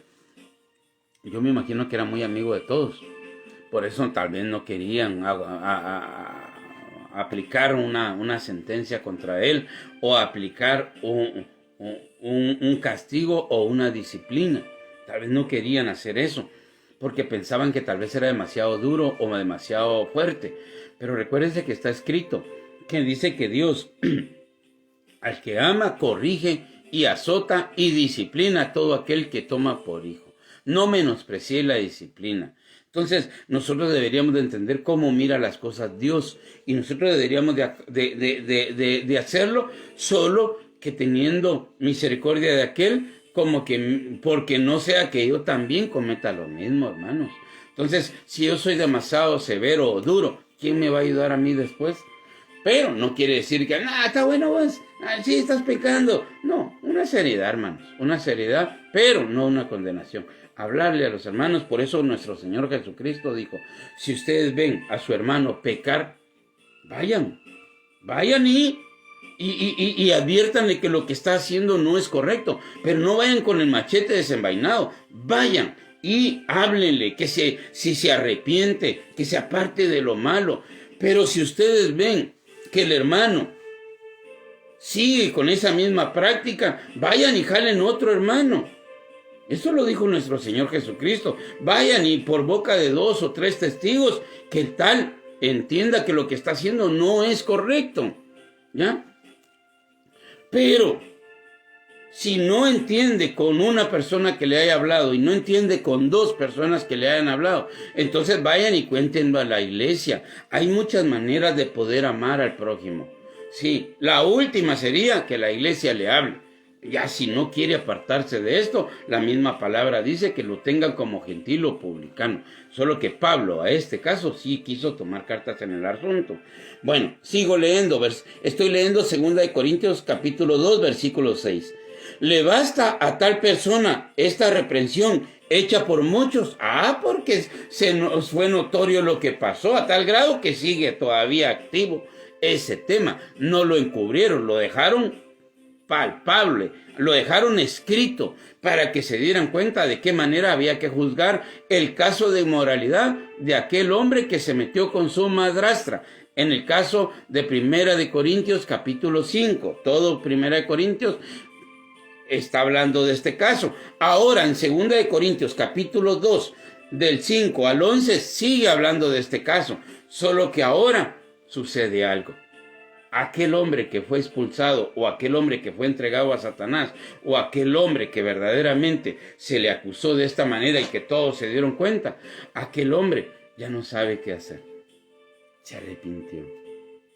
yo me imagino que era muy amigo de todos. Por eso tal vez no querían aplicar una sentencia contra él o aplicar un castigo o una disciplina. Tal vez no querían hacer eso porque pensaban que tal vez era demasiado duro o demasiado fuerte. Pero recuérdense que está escrito que dice que Dios al que ama corrige y azota y disciplina a todo aquel que toma por hijo. No menosprecie la disciplina. Entonces, nosotros deberíamos de entender cómo mira las cosas Dios, y nosotros deberíamos de hacerlo solo que teniendo misericordia de aquel, como que, porque no sea que yo también cometa lo mismo, hermanos. Entonces, si yo soy demasiado severo o duro, ¿quién me va a ayudar a mí después? Pero no quiere decir que, está bueno vos, sí estás pecando. No, una seriedad, hermanos, una seriedad, pero no una condenación. Hablarle a los hermanos, por eso nuestro Señor Jesucristo dijo, si ustedes ven a su hermano pecar, vayan y adviértanle que lo que está haciendo no es correcto, pero no vayan con el machete desenvainado, vayan y háblenle que si se arrepiente, que se aparte de lo malo. Pero si ustedes ven que el hermano sigue con esa misma práctica, vayan y jalen otro hermano. Eso lo dijo nuestro Señor Jesucristo. Vayan y por boca de 2 o 3 testigos, que el tal entienda que lo que está haciendo no es correcto. ¿Ya? Pero si no entiende con una persona que le haya hablado y no entiende con 2 personas que le hayan hablado, entonces vayan y cuéntenlo a la iglesia. Hay muchas maneras de poder amar al prójimo. Sí, la última sería que la iglesia le hable. Ya si no quiere apartarse de esto, la misma palabra dice que lo tengan como gentil o publicano. Solo que Pablo a este caso sí quiso tomar cartas en el asunto. Bueno, sigo leyendo. Estoy leyendo 2 Corintios capítulo 2, versículo 6. ¿Le basta a tal persona esta reprensión hecha por muchos? Porque se nos fue notorio lo que pasó a tal grado que sigue todavía activo ese tema. No lo encubrieron, lo dejaron palpable, lo dejaron escrito para que se dieran cuenta de qué manera había que juzgar el caso de inmoralidad de aquel hombre que se metió con su madrastra. En el caso de 1 Corintios capítulo 5, todo 1 Corintios está hablando de este caso. Ahora en 2 Corintios capítulo 2, del 5 al 11, sigue hablando de este caso, solo que ahora sucede algo. aquel hombre que fue expulsado, o aquel hombre que fue entregado a Satanás, o aquel hombre que verdaderamente se le acusó de esta manera y que todos se dieron cuenta, aquel hombre ya no sabe qué hacer. Se arrepintió.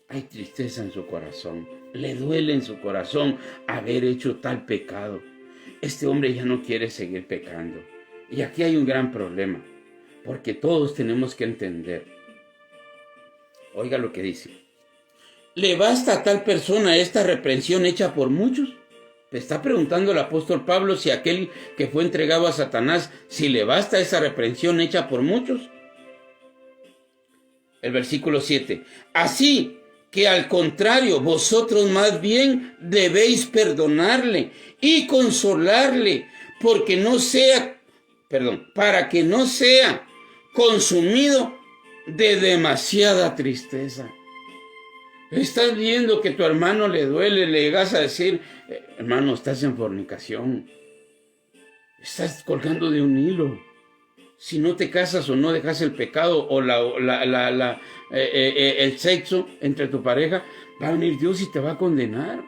Hay tristeza en su corazón. Le duele en su corazón haber hecho tal pecado. Este hombre ya no quiere seguir pecando. Y aquí hay un gran problema, porque todos tenemos que entender. Oiga lo que dice. ¿Le basta a tal persona esta reprensión hecha por muchos? Le está preguntando el apóstol Pablo si aquel que fue entregado a Satanás, si le basta esa reprensión hecha por muchos. El versículo 7. Así que al contrario, vosotros más bien debéis perdonarle y consolarle, para que no sea consumido de demasiada tristeza. Estás viendo que tu hermano le duele, le llegas a decir, hermano, estás en fornicación, estás colgando de un hilo. Si no te casas o no dejas el pecado o el sexo entre tu pareja, va a venir Dios y te va a condenar.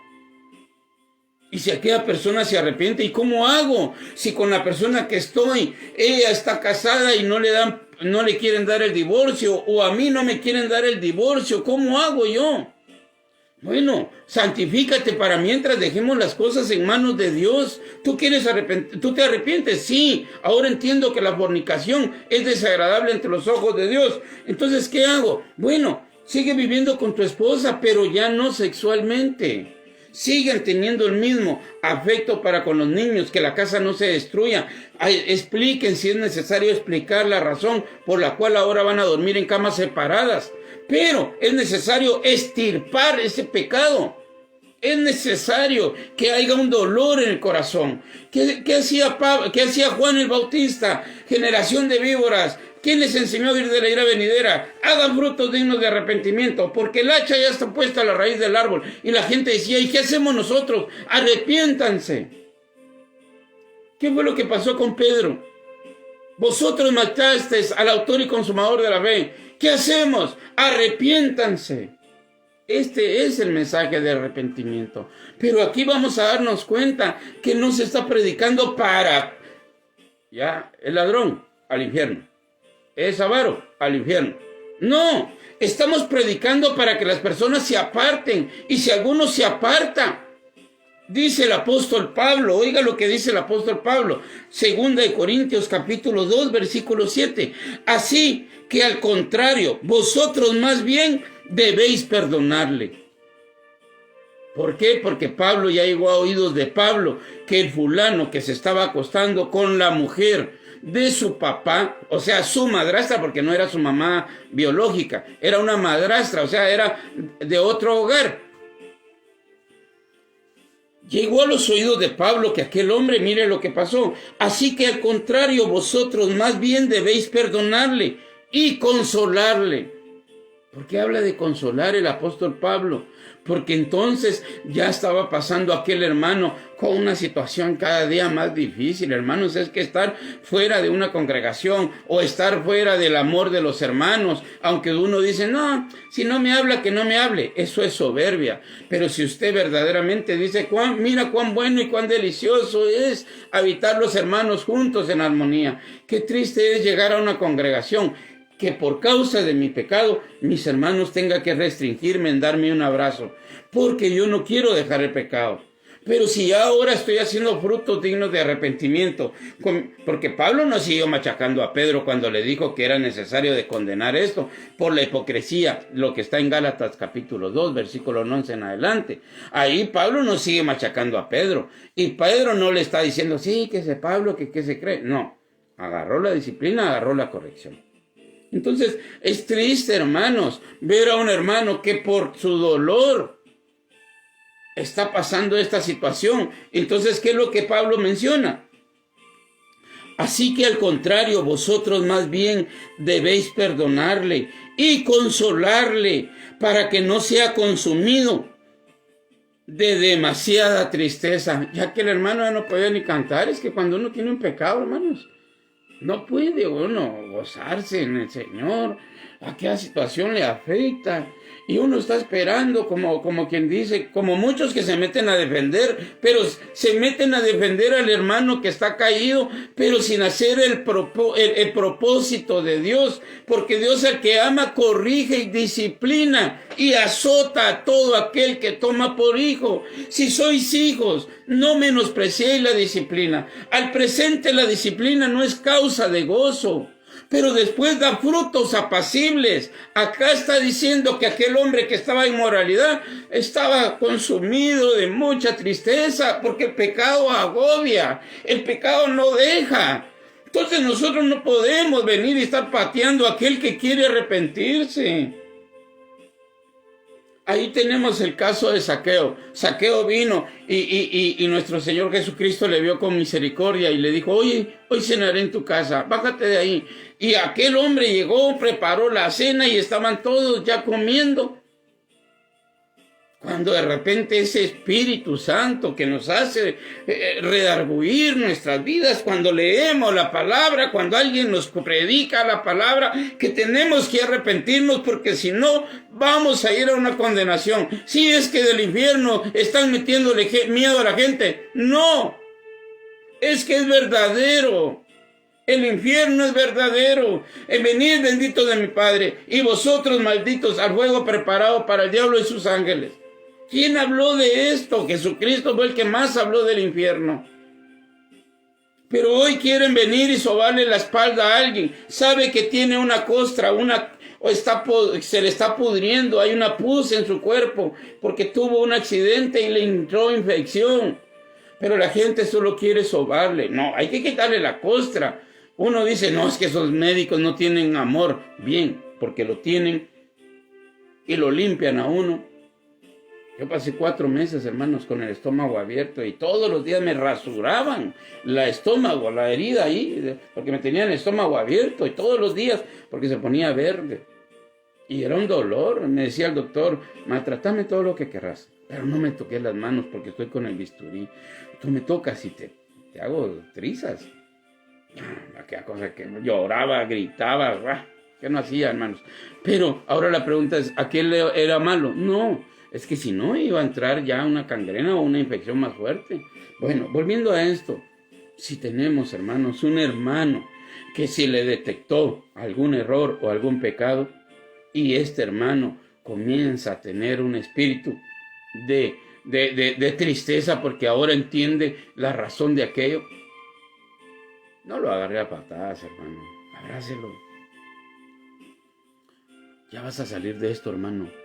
Y si aquella persona se arrepiente, ¿y cómo hago? Si con la persona que estoy, ella está casada y no le quieren dar el divorcio, o a mí no me quieren dar el divorcio, ¿cómo hago yo? Bueno, santifícate para mientras dejemos las cosas en manos de Dios. ¿Tú te arrepientes? Sí. Ahora entiendo que la fornicación es desagradable ante los ojos de Dios. Entonces, ¿qué hago? Bueno, sigue viviendo con tu esposa, pero ya no sexualmente. Sigan teniendo el mismo afecto para con los niños, que la casa no se destruya. Expliquen si es necesario explicar la razón por la cual ahora van a dormir en camas separadas. Pero es necesario extirpar ese pecado. Es necesario que haya un dolor en el corazón. ¿Qué hacía Juan el Bautista? Generación de víboras. ¿Quién les enseñó a vivir de la ira venidera? Hagan frutos dignos de arrepentimiento, porque el hacha ya está puesta a la raíz del árbol. Y la gente decía, ¿y qué hacemos nosotros? Arrepiéntanse. ¿Qué fue lo que pasó con Pedro? Vosotros matasteis al autor y consumador de la fe. ¿Qué hacemos? Arrepiéntanse. Este es el mensaje de arrepentimiento. Pero aquí vamos a darnos cuenta que no se está predicando para... Ya, el ladrón, al infierno. Es avaro, al infierno. No, estamos predicando para que las personas se aparten. Y si alguno se aparta, dice el apóstol Pablo, oiga lo que dice el apóstol Pablo, 2 Corintios capítulo 2, versículo 7. Así que al contrario, vosotros más bien debéis perdonarle. ¿Por qué? Porque Pablo ya llegó a oídos de Pablo que el fulano que se estaba acostando con la mujer de su papá, o sea, su madrastra, porque no era su mamá biológica, era una madrastra, o sea, era de otro hogar. Llegó a los oídos de Pablo que aquel hombre, mire lo que pasó. Así que al contrario, vosotros más bien debéis perdonarle y consolarle. ¿Por qué habla de consolar el apóstol Pablo? Porque entonces ya estaba pasando aquel hermano con una situación cada día más difícil. Hermanos, es que estar fuera de una congregación o estar fuera del amor de los hermanos, aunque uno dice, no, si no me habla, que no me hable. Eso es soberbia. Pero si usted verdaderamente dice, mira cuán bueno y cuán delicioso es habitar los hermanos juntos en armonía. Qué triste es llegar a una congregación que por causa de mi pecado, mis hermanos tengan que restringirme en darme un abrazo, porque yo no quiero dejar el pecado. Pero si ya ahora estoy haciendo frutos dignos de arrepentimiento, porque Pablo no siguió machacando a Pedro cuando le dijo que era necesario de condenar esto por la hipocresía, lo que está en Gálatas capítulo 2, versículo 11 en adelante. Ahí Pablo no sigue machacando a Pedro, y Pedro no le está diciendo, sí, que ese Pablo, que se cree. No, agarró la disciplina, agarró la corrección. Entonces, es triste, hermanos, ver a un hermano que por su dolor está pasando esta situación. Entonces, ¿qué es lo que Pablo menciona? Así que al contrario, vosotros más bien debéis perdonarle y consolarle para que no sea consumido de demasiada tristeza. Ya que el hermano ya no podía ni cantar, es que cuando uno tiene un pecado, hermanos, no puede uno gozarse en el Señor. aquella situación le afecta. Y uno está esperando, como quien dice, como muchos que se meten a defender, pero se meten a defender al hermano que está caído, pero sin hacer el propósito de Dios, porque Dios al que ama corrige y disciplina y azota a todo aquel que toma por hijo. Si sois hijos, no menospreciéis la disciplina. Al presente la disciplina no es causa de gozo, pero después da frutos apacibles. Acá está diciendo que aquel hombre que estaba en inmoralidad estaba consumido de mucha tristeza, porque el pecado agobia, el pecado no deja. Entonces nosotros no podemos venir y estar pateando a aquel que quiere arrepentirse. Ahí tenemos el caso de Zaqueo. Zaqueo vino y nuestro Señor Jesucristo le vio con misericordia y le dijo, oye, hoy cenaré en tu casa, bájate de ahí. Y aquel hombre llegó, preparó la cena y estaban todos ya comiendo. Cuando de repente ese Espíritu Santo que nos hace redarguir nuestras vidas, cuando leemos la palabra, cuando alguien nos predica la palabra, que tenemos que arrepentirnos porque si no vamos a ir a una condenación. Si es que del infierno están metiéndole miedo a la gente, no, es que es verdadero. El infierno es verdadero. Venid benditos de mi Padre y vosotros malditos al fuego preparado para el diablo y sus ángeles. ¿Quién habló de esto? Jesucristo fue el que más habló del infierno. Pero hoy quieren venir y sobarle la espalda a alguien. Sabe que tiene una costra, se le está pudriendo, hay una pus en su cuerpo porque tuvo un accidente y le entró infección. Pero la gente solo quiere sobarle. No, hay que quitarle la costra. Uno dice, no, es que esos médicos no tienen amor. Bien, porque lo tienen y lo limpian a uno. Yo pasé 4 meses, hermanos, con el estómago abierto y todos los días me rasuraban la estómago, la herida ahí, porque me tenían el estómago abierto y todos los días, porque se ponía verde. Y era un dolor. Me decía el doctor, maltrátame todo lo que querrás, pero no me toques las manos porque estoy con el bisturí. Tú me tocas y te hago trizas. Aquella cosa que lloraba, gritaba, que no hacía, hermanos. Pero ahora la pregunta es, ¿a qué era malo? No. Es que si no, iba a entrar ya una gangrena o una infección más fuerte. Bueno, volviendo a esto, si tenemos, hermanos, un hermano que se le detectó algún error o algún pecado, y este hermano comienza a tener un espíritu de tristeza porque ahora entiende la razón de aquello, no lo agarre a patadas, hermano, abrácelo. Ya vas a salir de esto, hermano.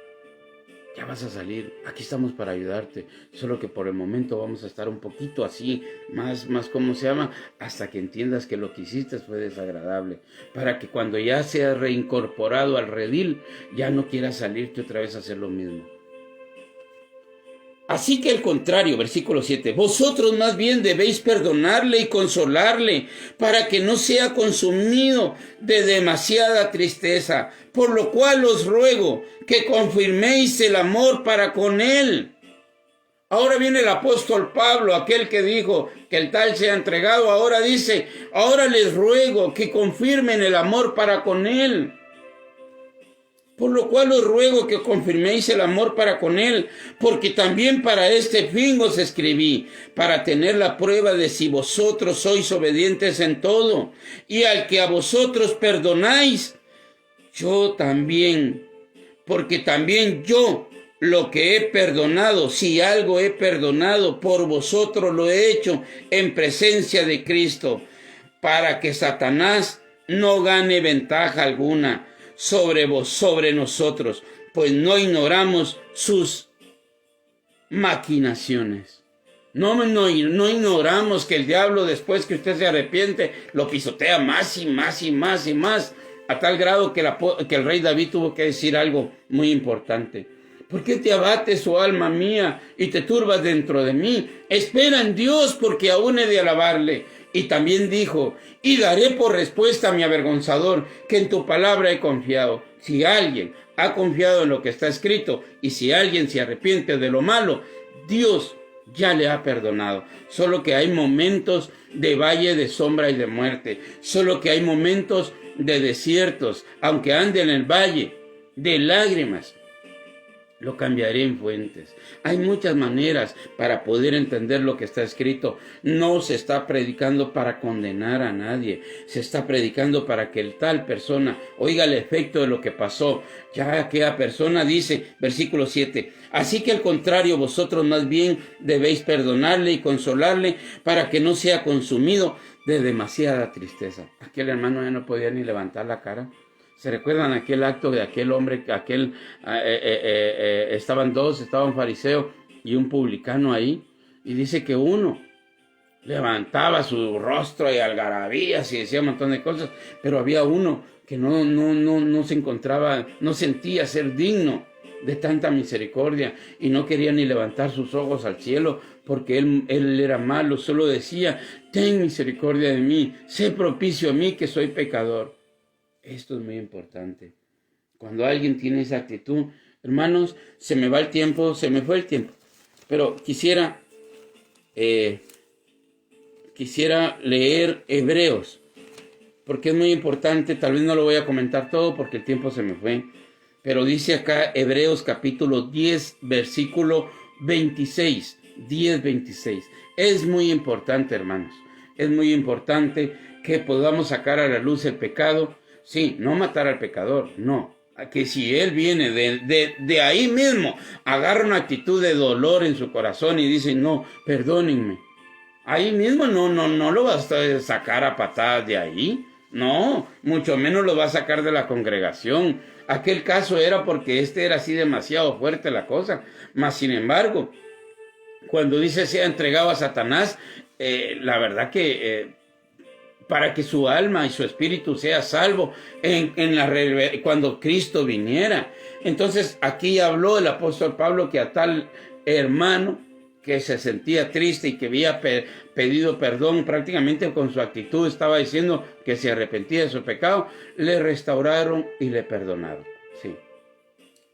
Ya vas a salir, aquí estamos para ayudarte, solo que por el momento vamos a estar un poquito así, más, ¿cómo se llama? Hasta que entiendas que lo que hiciste fue desagradable, para que cuando ya seas reincorporado al redil, ya no quieras salirte otra vez a hacer lo mismo. Así que al contrario, versículo 7, vosotros más bien debéis perdonarle y consolarle para que no sea consumido de demasiada tristeza, por lo cual os ruego que confirméis el amor para con él. Ahora viene el apóstol Pablo, aquel que dijo que el tal sea entregado, ahora dice, ahora les ruego que confirmen el amor para con él. Por lo cual os ruego que confirméis el amor para con él, porque también para este fin os escribí, para tener la prueba de si vosotros sois obedientes en todo, y al que a vosotros perdonáis, yo también, porque también yo lo que he perdonado, si algo he perdonado, por vosotros lo he hecho en presencia de Cristo, para que Satanás no gane ventaja alguna sobre nosotros, pues no ignoramos sus maquinaciones. No ignoramos que el diablo, después que usted se arrepiente, lo pisotea más y más y más y más, a tal grado que el rey David tuvo que decir algo muy importante. ¿Por qué te abates, oh alma mía, y te turbas dentro de mí? Espera en Dios, porque aún he de alabarle. Y también dijo, y daré por respuesta a mi avergonzador, que en tu palabra he confiado. Si alguien ha confiado en lo que está escrito, y si alguien se arrepiente de lo malo, Dios ya le ha perdonado. Solo que hay momentos de valle de sombra y de muerte. Solo que hay momentos de desiertos, aunque ande en el valle de lágrimas, lo cambiaré en fuentes. Hay muchas maneras para poder entender lo que está escrito. No se está predicando para condenar a nadie. Se está predicando para que el tal persona oiga el efecto de lo que pasó. Ya aquella persona dice, versículo 7, así que al contrario, vosotros más bien debéis perdonarle y consolarle para que no sea consumido de demasiada tristeza. Aquel hermano ya no podía ni levantar la cara. ¿Se recuerdan aquel acto de aquel hombre, estaban dos, estaba un fariseo y un publicano ahí? Y dice que uno levantaba su rostro y algarabías y decía un montón de cosas, pero había uno que no se encontraba, no sentía ser digno de tanta misericordia y no quería ni levantar sus ojos al cielo porque él era malo, solo decía, ten misericordia de mí, sé propicio a mí que soy pecador. Esto es muy importante. Cuando alguien tiene esa actitud, hermanos, se me va el tiempo, se me fue el tiempo. Pero quisiera leer Hebreos, porque es muy importante. Tal vez no lo voy a comentar todo porque el tiempo se me fue. Pero dice acá Hebreos capítulo 10, versículo 26. 10:26. Es muy importante, hermanos. Es muy importante que podamos sacar a la luz el pecado. Sí, no matar al pecador, no. Que si él viene de ahí mismo, agarra una actitud de dolor en su corazón y dice, no, perdónenme. Ahí mismo no lo vas a sacar a patadas de ahí. No, mucho menos lo va a sacar de la congregación. Aquel caso era porque era así demasiado fuerte la cosa. Mas sin embargo, cuando dice sea entregado a Satanás, la verdad que para que su alma y su espíritu sea salvo cuando Cristo viniera. Entonces aquí habló el apóstol Pablo que a tal hermano que se sentía triste y que había pedido perdón, prácticamente con su actitud estaba diciendo que se arrepentía de su pecado, le restauraron y le perdonaron. Sí.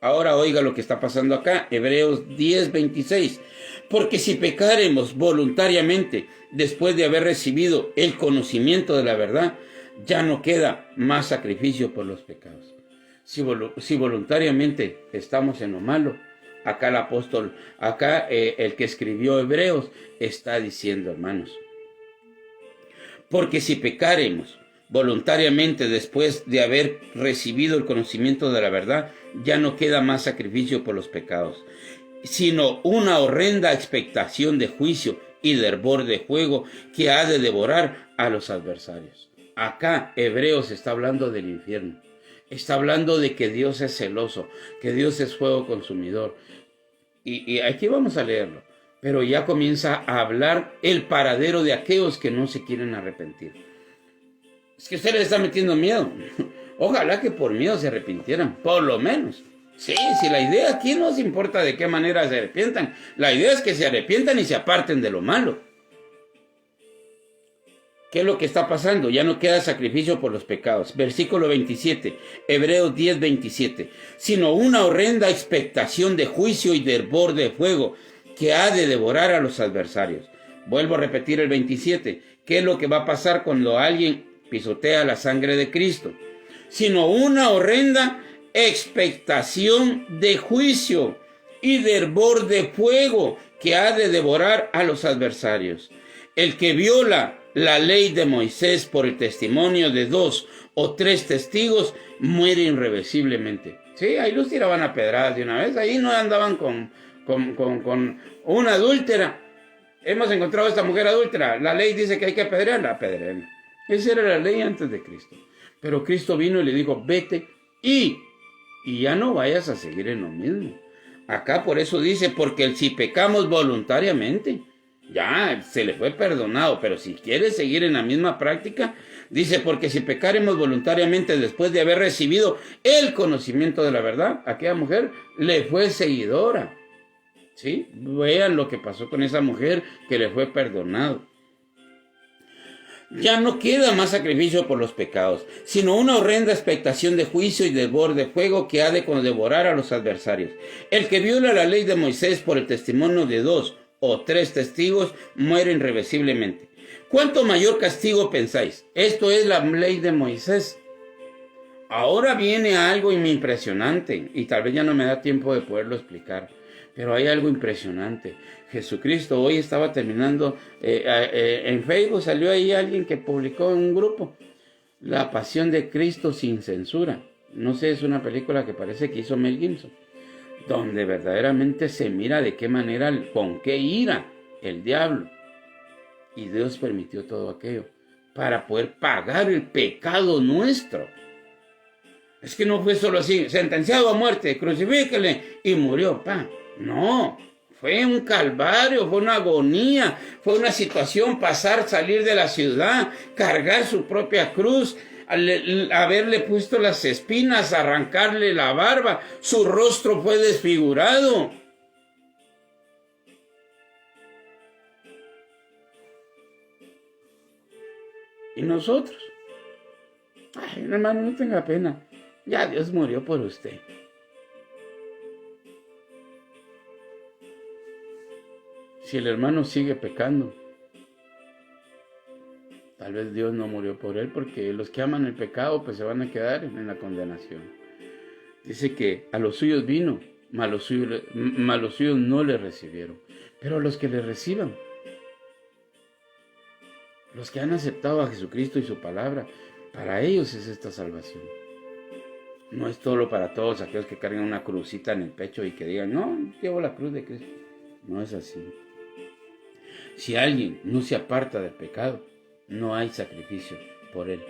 Ahora oiga lo que está pasando acá, Hebreos 10:26. Porque si pecaremos voluntariamente después de haber recibido el conocimiento de la verdad, ya no queda más sacrificio por los pecados. Si voluntariamente estamos en lo malo, acá el apóstol, el que escribió Hebreos, está diciendo, hermanos, porque si pecaremos voluntariamente después de haber recibido el conocimiento de la verdad, ya no queda más sacrificio por los pecados, sino una horrenda expectación de juicio y de hervor de fuego que ha de devorar a los adversarios. Acá Hebreos está hablando del infierno. Está hablando de que Dios es celoso, que Dios es fuego consumidor. Y aquí vamos a leerlo. Pero ya comienza a hablar el paradero de aquellos que no se quieren arrepentir. Es que usted le está metiendo miedo. Ojalá que por miedo se arrepintieran, por lo menos. Sí, si la idea aquí no se importa de qué manera se arrepientan. La idea es que se arrepientan y se aparten de lo malo. ¿Qué es lo que está pasando? Ya no queda sacrificio por los pecados. Versículo 27, Hebreos 10:27. Sino una horrenda expectación de juicio y de hervor de fuego que ha de devorar a los adversarios. Vuelvo a repetir el 27. ¿Qué es lo que va a pasar cuando alguien pisotea la sangre de Cristo? Sino una horrenda expectación de juicio y de hervor de fuego que ha de devorar a los adversarios. El que viola la ley de Moisés por el testimonio de 2 o 3 testigos muere irreversiblemente. Sí, ahí los tiraban a pedradas de una vez. Ahí no andaban con una adúltera. Hemos encontrado a esta mujer adúltera. La ley dice que hay que apedrearla. Apedrearla. Esa era la ley antes de Cristo. Pero Cristo vino y le dijo, vete y ya no vayas a seguir en lo mismo. Acá por eso dice, porque si pecamos voluntariamente, ya se le fue perdonado, pero si quiere seguir en la misma práctica, dice, porque si pecaremos voluntariamente después de haber recibido el conocimiento de la verdad, aquella mujer le fue seguidora. ¿Sí? Vean lo que pasó con esa mujer que le fue perdonado. Ya no queda más sacrificio por los pecados, sino una horrenda expectación de juicio y de hervor de fuego que ha de devorar a los adversarios. El que viola la ley de Moisés por el testimonio de 2 o 3 testigos muere irreversiblemente. ¿Cuánto mayor castigo pensáis? Esto es la ley de Moisés. Ahora viene algo impresionante y tal vez ya no me da tiempo de poderlo explicar, pero hay algo impresionante. Jesucristo, hoy estaba terminando, en Facebook salió ahí alguien que publicó en un grupo, La Pasión de Cristo sin censura. No sé, es una película que parece que hizo Mel Gibson, donde verdaderamente se mira de qué manera, con qué ira el diablo. Y Dios permitió todo aquello para poder pagar el pecado nuestro. Es que no fue solo así, sentenciado a muerte, crucifíquele y murió, No, fue un calvario, fue una agonía, fue una situación, salir de la ciudad, cargar su propia cruz, haberle puesto las espinas, arrancarle la barba, su rostro fue desfigurado. ¿Y nosotros? Ay, hermano, no tenga pena. Ya Dios murió por usted. Si el hermano sigue pecando, tal vez Dios no murió por él, porque los que aman el pecado pues se van a quedar en la condenación. Dice que a los suyos vino, mas los suyos no le recibieron. Pero a los que le reciban, los que han aceptado a Jesucristo y su palabra, para ellos es esta salvación. No es solo para todos aquellos que cargan una crucita en el pecho y que digan, no, llevo la cruz de Cristo. No es así. Si alguien no se aparta del pecado, no hay sacrificio por él.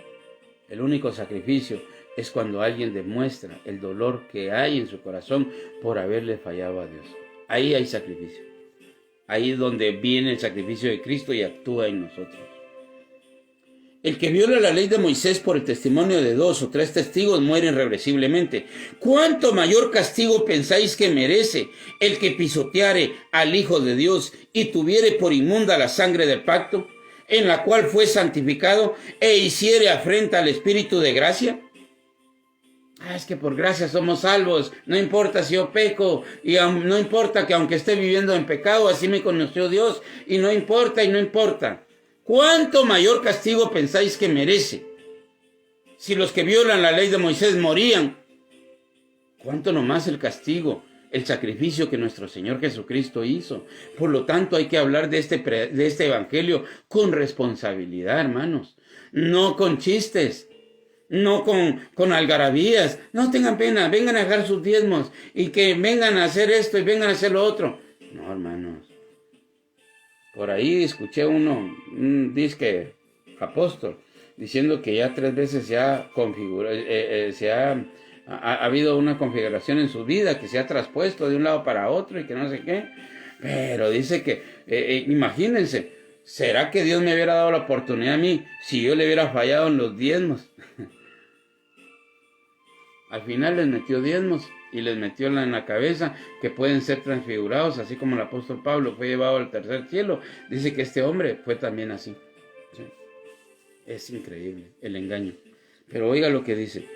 El único sacrificio es cuando alguien demuestra el dolor que hay en su corazón por haberle fallado a Dios. Ahí hay sacrificio. Ahí es donde viene el sacrificio de Cristo y actúa en nosotros. El que viola la ley de Moisés por el testimonio de 2 o 3 testigos muere irreversiblemente. ¿Cuánto mayor castigo pensáis que merece el que pisoteare al Hijo de Dios y tuviere por inmunda la sangre del pacto, en la cual fue santificado, e hiciere afrenta al Espíritu de gracia? Es que por gracia somos salvos, no importa si yo peco, y no importa que aunque esté viviendo en pecado, así me conoció Dios, y no importa. ¿Cuánto mayor castigo pensáis que merece? Si los que violan la ley de Moisés morían, ¿cuánto nomás el castigo, el sacrificio que nuestro Señor Jesucristo hizo? Por lo tanto, hay que hablar de este evangelio con responsabilidad, hermanos. No con chistes, no con algarabías. No tengan pena, vengan a dejar sus diezmos y que vengan a hacer esto y vengan a hacer lo otro. No, hermanos. Por ahí escuché un disque apóstol diciendo que ya 3 veces se ha configurado, ha habido una configuración en su vida, que se ha traspuesto de un lado para otro y que no sé qué. Pero dice que, imagínense, ¿será que Dios me hubiera dado la oportunidad a mí si yo le hubiera fallado en los diezmos? Al final les metió diezmos y les metió en la cabeza que pueden ser transfigurados, así como el apóstol Pablo fue llevado al tercer cielo. Dice que este hombre fue también así. ¿Sí? Es increíble el engaño. Pero oiga lo que dice.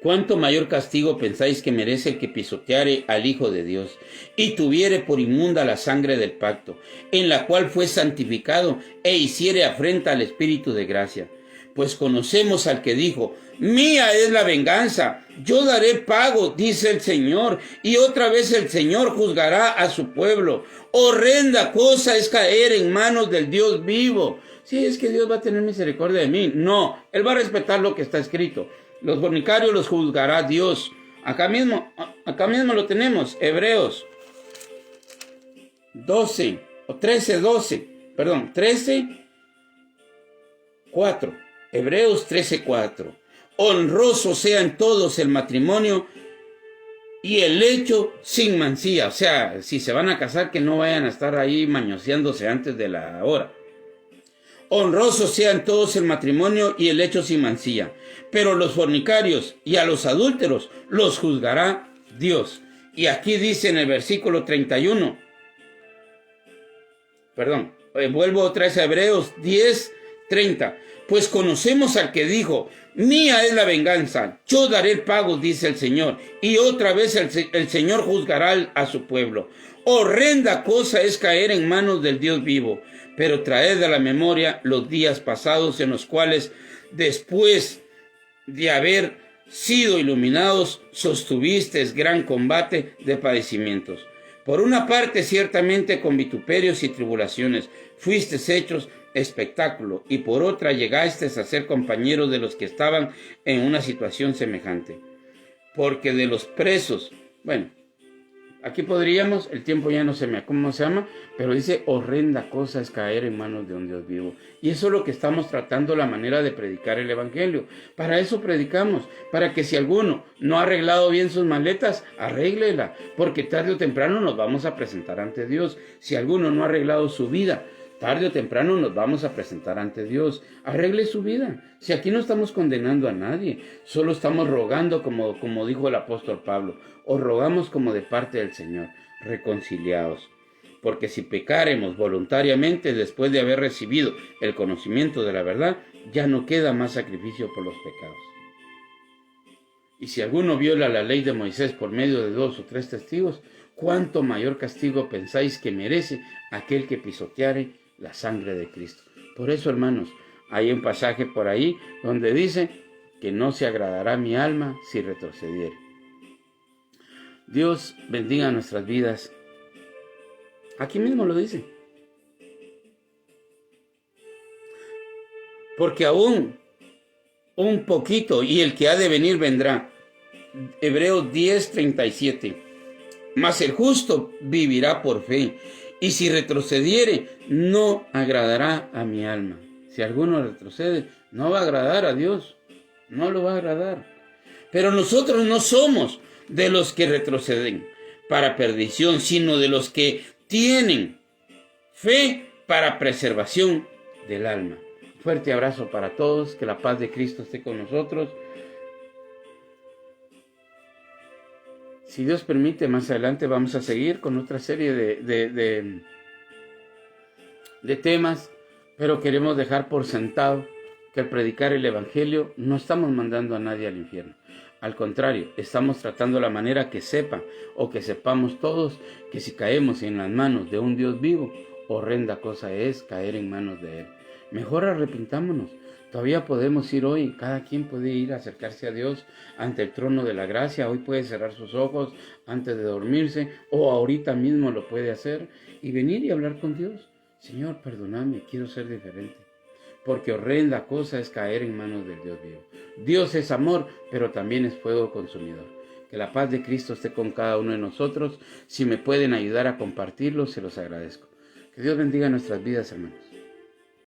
¿Cuánto mayor castigo pensáis que merece el que pisoteare al Hijo de Dios y tuviere por inmunda la sangre del pacto, en la cual fue santificado, e hiciere afrenta al Espíritu de gracia? Pues conocemos al que dijo, mía es la venganza, yo daré pago, dice el Señor, y otra vez el Señor juzgará a su pueblo. Horrenda cosa es caer en manos del Dios vivo. Sí, es que Dios va a tener misericordia de mí. No, Él va a respetar lo que está escrito. Los fornicarios los juzgará Dios. Acá mismo lo tenemos, Hebreos 13:4. Hebreos 13:4. Honroso sea en todos el matrimonio y el hecho sin mancilla. O sea, si se van a casar, que no vayan a estar ahí mañoseándose antes de la hora. Honroso sea en todos el matrimonio y el hecho sin mancilla. Pero los fornicarios y a los adúlteros los juzgará Dios. Y aquí dice en el versículo 31. Vuelvo otra vez a Hebreos 10:30. Pues conocemos al que dijo, mía es la venganza, yo daré el pago, dice el Señor. Y otra vez el Señor juzgará a su pueblo. Horrenda cosa es caer en manos del Dios vivo. Pero traed a la memoria los días pasados en los cuales, después de haber sido iluminados, sostuvisteis gran combate de padecimientos. Por una parte, ciertamente con vituperios y tribulaciones, fuisteis hechos espectáculo, y por otra llegasteis a ser compañeros de los que estaban en una situación semejante. Porque de los presos, bueno, aquí podríamos, el tiempo ya no se me, ¿cómo se llama? Pero dice, horrenda cosa es caer en manos de un Dios vivo. Y eso es lo que estamos tratando, la manera de predicar el evangelio. Para eso predicamos, para que si alguno no ha arreglado bien sus maletas, arréglela, porque tarde o temprano nos vamos a presentar ante Dios. Si alguno no ha arreglado su vida, tarde o temprano nos vamos a presentar ante Dios. Arregle su vida. Si aquí no estamos condenando a nadie, solo estamos rogando, como dijo el apóstol Pablo, os rogamos como de parte del Señor, reconciliaos. Porque si pecáremos voluntariamente después de haber recibido el conocimiento de la verdad, ya no queda más sacrificio por los pecados. Y si alguno viola la ley de Moisés por medio de 2 o 3 testigos, ¿cuánto mayor castigo pensáis que merece aquel que pisoteare la sangre de Cristo? Por eso, hermanos, hay un pasaje por ahí donde dice que no se agradará mi alma si retrocediere. Dios bendiga nuestras vidas. Aquí mismo lo dice. Porque aún un poquito, y el que ha de venir vendrá. Hebreos 10:37. Mas el justo vivirá por fe, y si retrocediere, no agradará a mi alma. Si alguno retrocede, no va a agradar a Dios, no lo va a agradar. Pero nosotros no somos de los que retroceden para perdición, sino de los que tienen fe para preservación del alma. Fuerte abrazo para todos, que la paz de Cristo esté con nosotros. Si Dios permite, más adelante vamos a seguir con otra serie de temas, pero queremos dejar por sentado que al predicar el evangelio no estamos mandando a nadie al infierno. Al contrario, estamos tratando la manera que sepa o que sepamos todos que si caemos en las manos de un Dios vivo, horrenda cosa es caer en manos de Él. Mejor arrepintámonos. Todavía podemos ir hoy, cada quien puede ir a acercarse a Dios ante el trono de la gracia. Hoy puede cerrar sus ojos antes de dormirse o ahorita mismo lo puede hacer y venir y hablar con Dios. Señor, perdóname, quiero ser diferente. Porque horrenda cosa es caer en manos del Dios vivo. Dios es amor, pero también es fuego consumidor. Que la paz de Cristo esté con cada uno de nosotros. Si me pueden ayudar a compartirlo, se los agradezco. Que Dios bendiga nuestras vidas, hermanos.